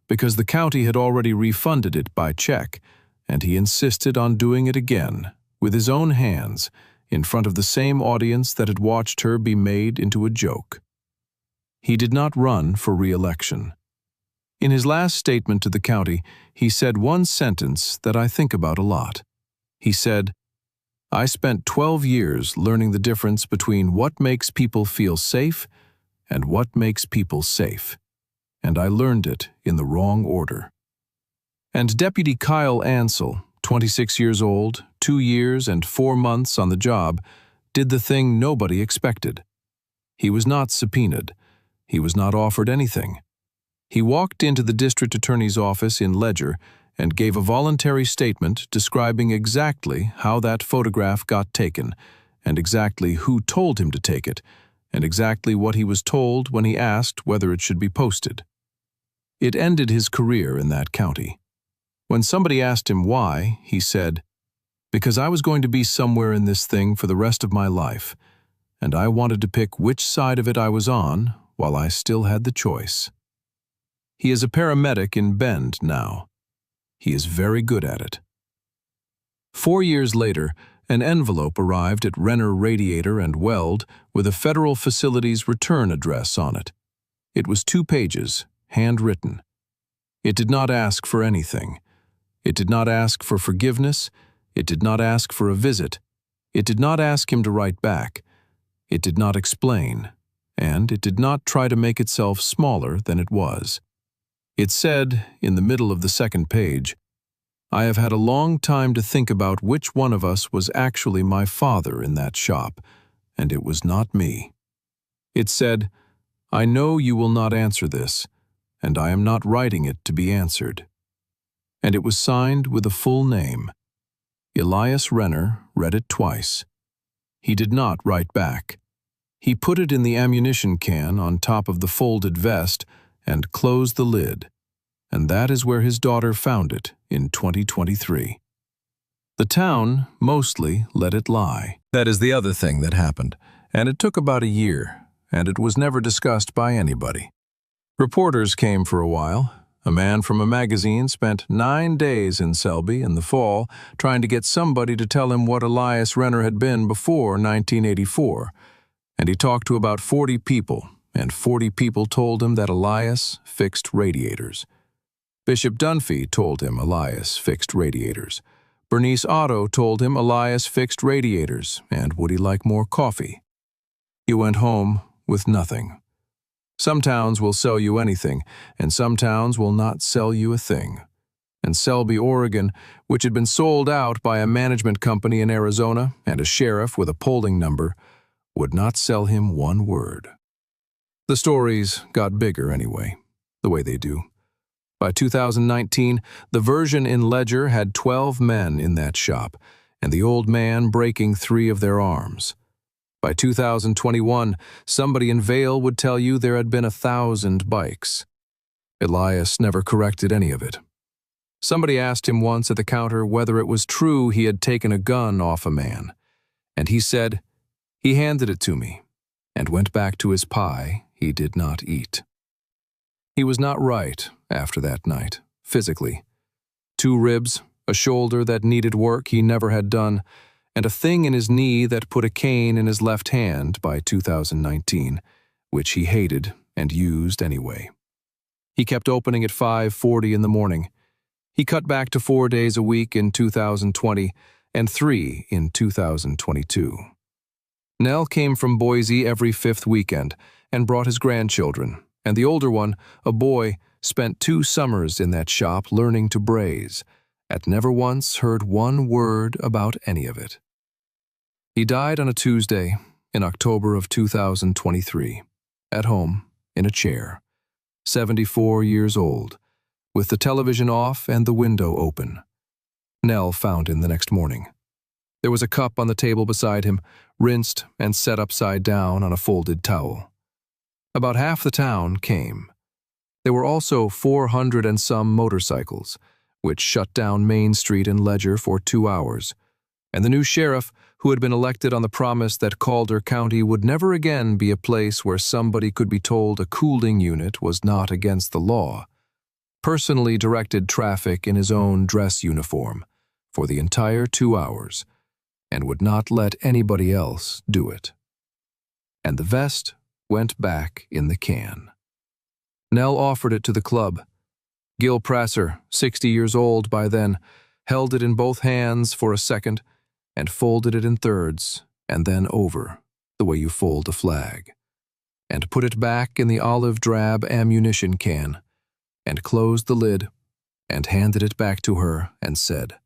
because the county had already refunded it by check, and he insisted on doing it again with his own hands in front of the same audience that had watched her be made into a joke. He did not run for re-election. In his last statement to the county, he said one sentence that I think about a lot. He said, "I spent 12 years learning the difference between what makes people feel safe and what makes people safe, and I learned it in the wrong order." And Deputy Kyle Ansel, 26 years old, 2 years and 4 months on the job, did the thing nobody expected. He was not subpoenaed. He was not offered anything. He walked into the district attorney's office in Ledger and gave a voluntary statement describing exactly how that photograph got taken, and exactly who told him to take it, and exactly what he was told when he asked whether it should be posted. It ended his career in that county. When somebody asked him why, he said, "Because I was going to be somewhere in this thing for the rest of my life, and I wanted to pick which side of it I was on while I still had the choice." He is a paramedic in Bend now. He is very good at it. 4 years later, an envelope arrived at Renner Radiator and Weld with a federal facility's return address on it. It was 2 pages, handwritten. It did not ask for anything. It did not ask for forgiveness. It did not ask for a visit. It did not ask him to write back. It did not explain, and it did not try to make itself smaller than it was. It said, in the middle of the 2nd page, "I have had a long time to think about which one of us was actually my father in that shop, and it was not me." It said, "I know you will not answer this, and I am not writing it to be answered." And it was signed with a full name. Elias Renner read it twice. He did not write back. He put it in the ammunition can on top of the folded vest and closed the lid, and that is where his daughter found it in 2023. The town mostly let it lie. That is the other thing that happened, and it took about a year, and it was never discussed by anybody. Reporters came for a while. A man from a magazine spent 9 days in Selby in the fall trying to get somebody to tell him what Elias Renner had been before 1984, and he talked to about 40 people, and 40 people told him that Elias fixed radiators. Bishop Dunphy told him Elias fixed radiators. Bernice Otto told him Elias fixed radiators, and would he like more coffee? He went home with nothing. Some towns will sell you anything, and some towns will not sell you a thing. And Selby, Oregon, which had been sold out by a management company in Arizona and a sheriff with a polling number, would not sell him one word. The stories got bigger anyway, the way they do. By 2019, the version in Ledger had 12 men in that shop, and the old man breaking 3 of their arms. By 2021, somebody in Vail would tell you there had been 1,000 bikes. Elias never corrected any of it. Somebody asked him once at the counter whether it was true he had taken a gun off a man, and he said, "He handed it to me," and went back to his pie he did not eat. He was not right after that night, physically. 2 ribs, a shoulder that needed work he never had done, and a thing in his knee that put a cane in his left hand by 2019, which he hated and used anyway. He kept opening at 5:40 in the morning. He cut back to 4 days a week in 2020 and 3 in 2022. Nell came from Boise every 5th weekend and brought his grandchildren, and the older one, a boy, spent 2 summers in that shop learning to braise, and never once heard one word about any of it. He died on a Tuesday in October of 2023, at home, in a chair, 74 years old, with the television off and the window open. Nell found him the next morning. There was a cup on the table beside him, rinsed and set upside down on a folded towel. About half the town came. There were also 400 and some motorcycles, which shut down Main Street and Ledger for 2 hours, and the new sheriff, who had been elected on the promise that Calder County would never again be a place where somebody could be told a cooling unit was not against the law, personally directed traffic in his own dress uniform for the entire 2 hours and would not let anybody else do it. And the vest went back in the can. Nell offered it to the club. Gil Prasser, 60 years old by then, held it in both hands for a second and folded it in thirds and then over, the way you fold a flag, and put it back in the olive drab ammunition can and closed the lid and handed it back to her and said,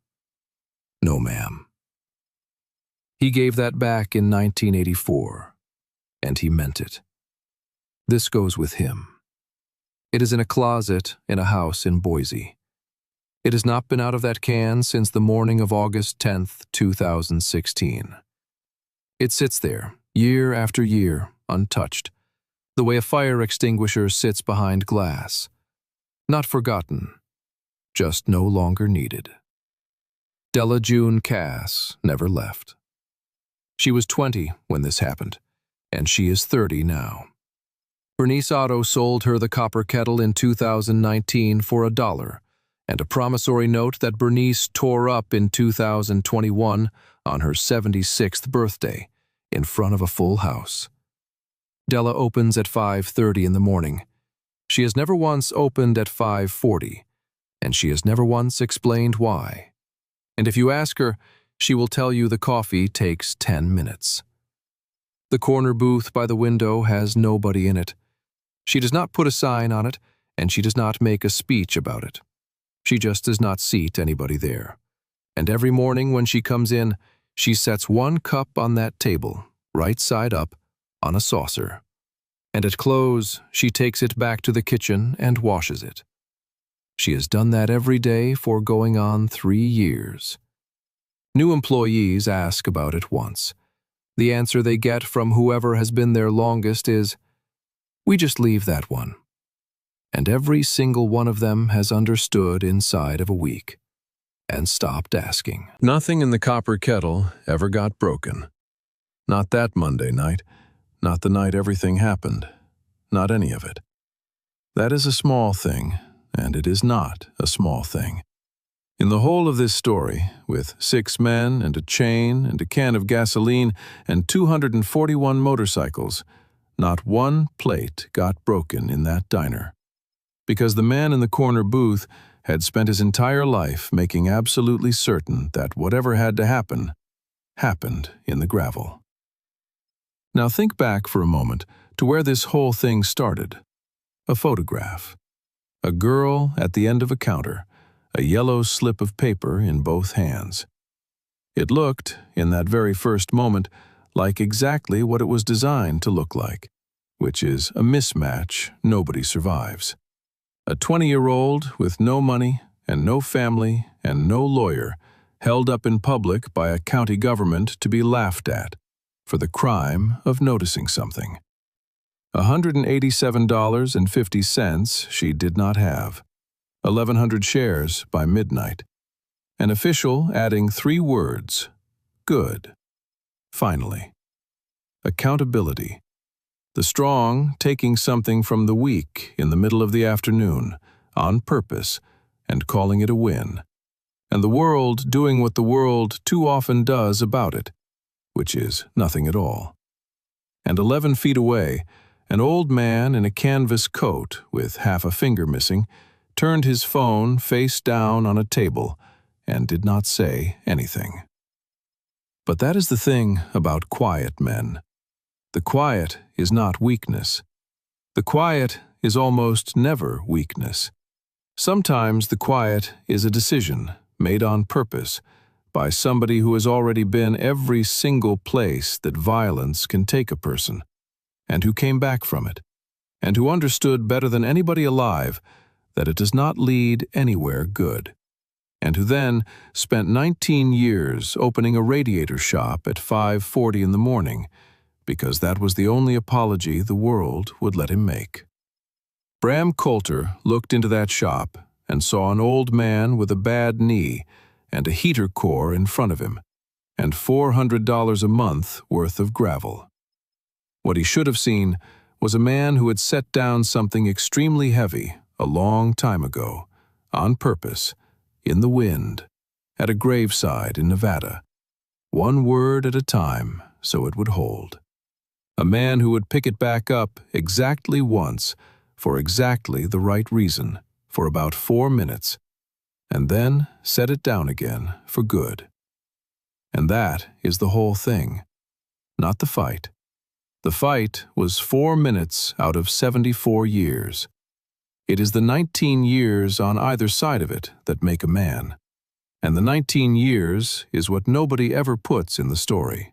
"No, ma'am." He gave that back in 1984, and he meant it. This goes with him. It is in a closet in a house in Boise. It has not been out of that can since the morning of August 10th, 2016. It sits there, year after year, untouched, the way a fire extinguisher sits behind glass. Not forgotten, just no longer needed. Della June Cass never left. She was 20 when this happened, and she is 30 now. Bernice Otto sold her the copper kettle in 2019 for $1, and a promissory note that Bernice tore up in 2021 on her 76th birthday in front of a full house. Della opens at 5:30 in the morning. She has never once opened at 5:40, and she has never once explained why. And if you ask her, she will tell you the coffee takes 10 minutes. The corner booth by the window has nobody in it. She does not put a sign on it, and she does not make a speech about it. She just does not seat anybody there. And every morning when she comes in, she sets one cup on that table, right side up, on a saucer. And at close, she takes it back to the kitchen and washes it. She has done that every day for going on 3 years. New employees ask about it once. The answer they get from whoever has been there longest is, "We just leave that one." And every single one of them has understood inside of a week and stopped asking. Nothing in the copper kettle ever got broken. Not that Monday night, not the night everything happened, not any of it. That is a small thing, and it is not a small thing. In the whole of this story, with 6 men and a chain and a can of gasoline and 241 motorcycles, not one plate got broken in that diner. Because the man in the corner booth had spent his entire life making absolutely certain that whatever had to happen, happened in the gravel. Now think back for a moment to where this whole thing started. A photograph. A girl at the end of a counter, a yellow slip of paper in both hands. It looked, in that very first moment, like exactly what it was designed to look like, which is a mismatch nobody survives. A 20-year-old with no money and no family and no lawyer, held up in public by a county government to be laughed at for the crime of noticing something. $187.50 she did not have. 1,100 shares by midnight. An official adding 3 words, "Good." Finally. Accountability. The strong taking something from the weak in the middle of the afternoon, on purpose, and calling it a win. And the world doing what the world too often does about it, which is nothing at all. And 11 feet away, an old man in a canvas coat with half a finger missing turned his phone face down on a table and did not say anything. But that is the thing about quiet men. The quiet is not weakness. The quiet is almost never weakness. Sometimes the quiet is a decision made on purpose by somebody who has already been every single place that violence can take a person, and who came back from it, and who understood better than anybody alive that it does not lead anywhere good, and who then spent 19 years opening a radiator shop at 5:40 in the morning, because that was the only apology the world would let him make. Bram Coulter looked into that shop and saw an old man with a bad knee and a heater core in front of him, and $400 a month worth of gravel. What he should have seen was a man who had set down something extremely heavy a long time ago, on purpose, in the wind, at a graveside in Nevada, one word at a time so it would hold. A man who would pick it back up exactly once, for exactly the right reason, for about 4 minutes, and then set it down again for good. And that is the whole thing, not the fight. The fight was 4 minutes out of 74 years. It is the 19 years on either side of it that make a man. And the 19 years is what nobody ever puts in the story.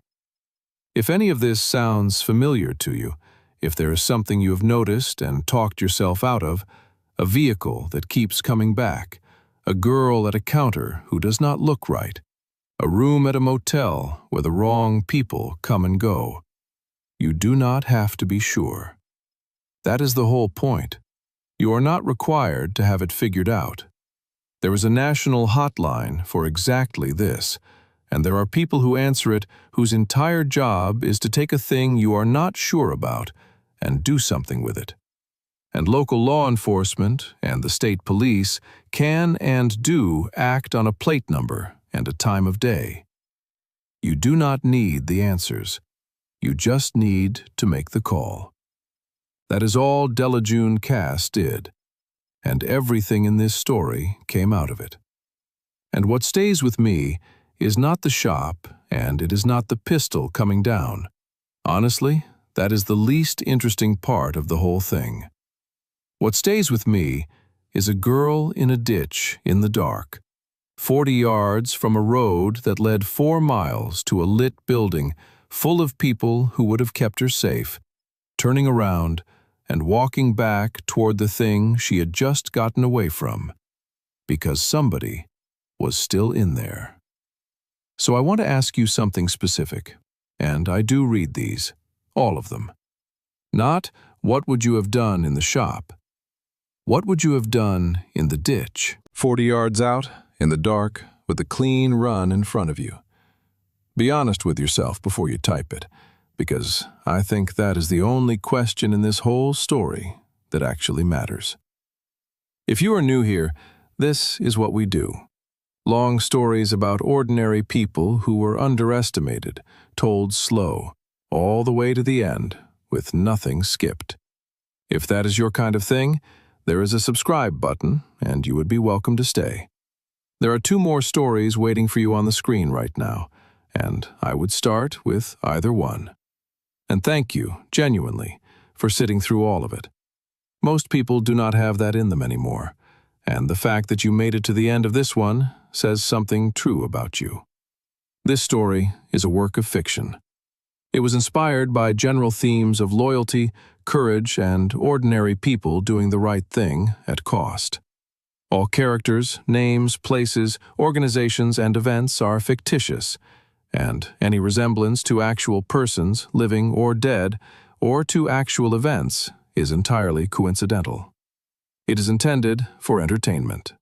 If any of this sounds familiar to you, if there is something you have noticed and talked yourself out of, a vehicle that keeps coming back, a girl at a counter who does not look right, a room at a motel where the wrong people come and go, you do not have to be sure. That is the whole point. You are not required to have it figured out. There is a national hotline for exactly this, and there are people who answer it whose entire job is to take a thing you are not sure about and do something with it. And local law enforcement and the state police can and do act on a plate number and a time of day. You do not need the answers. You just need to make the call. That is all Delajune Cass did, and everything in this story came out of it. And what stays with me is not the shop, and it is not the pistol coming down. Honestly, that is the least interesting part of the whole thing. What stays with me is a girl in a ditch in the dark, 40 yards from a road that led 4 miles to a lit building full of people who would have kept her safe, turning around and walking back toward the thing she had just gotten away from, because somebody was still in there. So I want to ask you something specific, and I do read these, all of them. Not, what would you have done in the shop? What would you have done in the ditch, 40 yards out, in the dark, with a clean run in front of you? Be honest with yourself before you type it, because I think that is the only question in this whole story that actually matters. If you are new here, this is what we do. Long stories about ordinary people who were underestimated, told slow, all the way to the end, with nothing skipped. If that is your kind of thing, there is a subscribe button, and you would be welcome to stay. There are 2 more stories waiting for you on the screen right now, and I would start with either one. And thank you, genuinely, for sitting through all of it. Most people do not have that in them anymore, and the fact that you made it to the end of this one says something true about you. This story is a work of fiction. It was inspired by general themes of loyalty, courage, and ordinary people doing the right thing at cost. All characters, names, places, organizations, and events are fictitious, and any resemblance to actual persons, living or dead, or to actual events is entirely coincidental. It is intended for entertainment.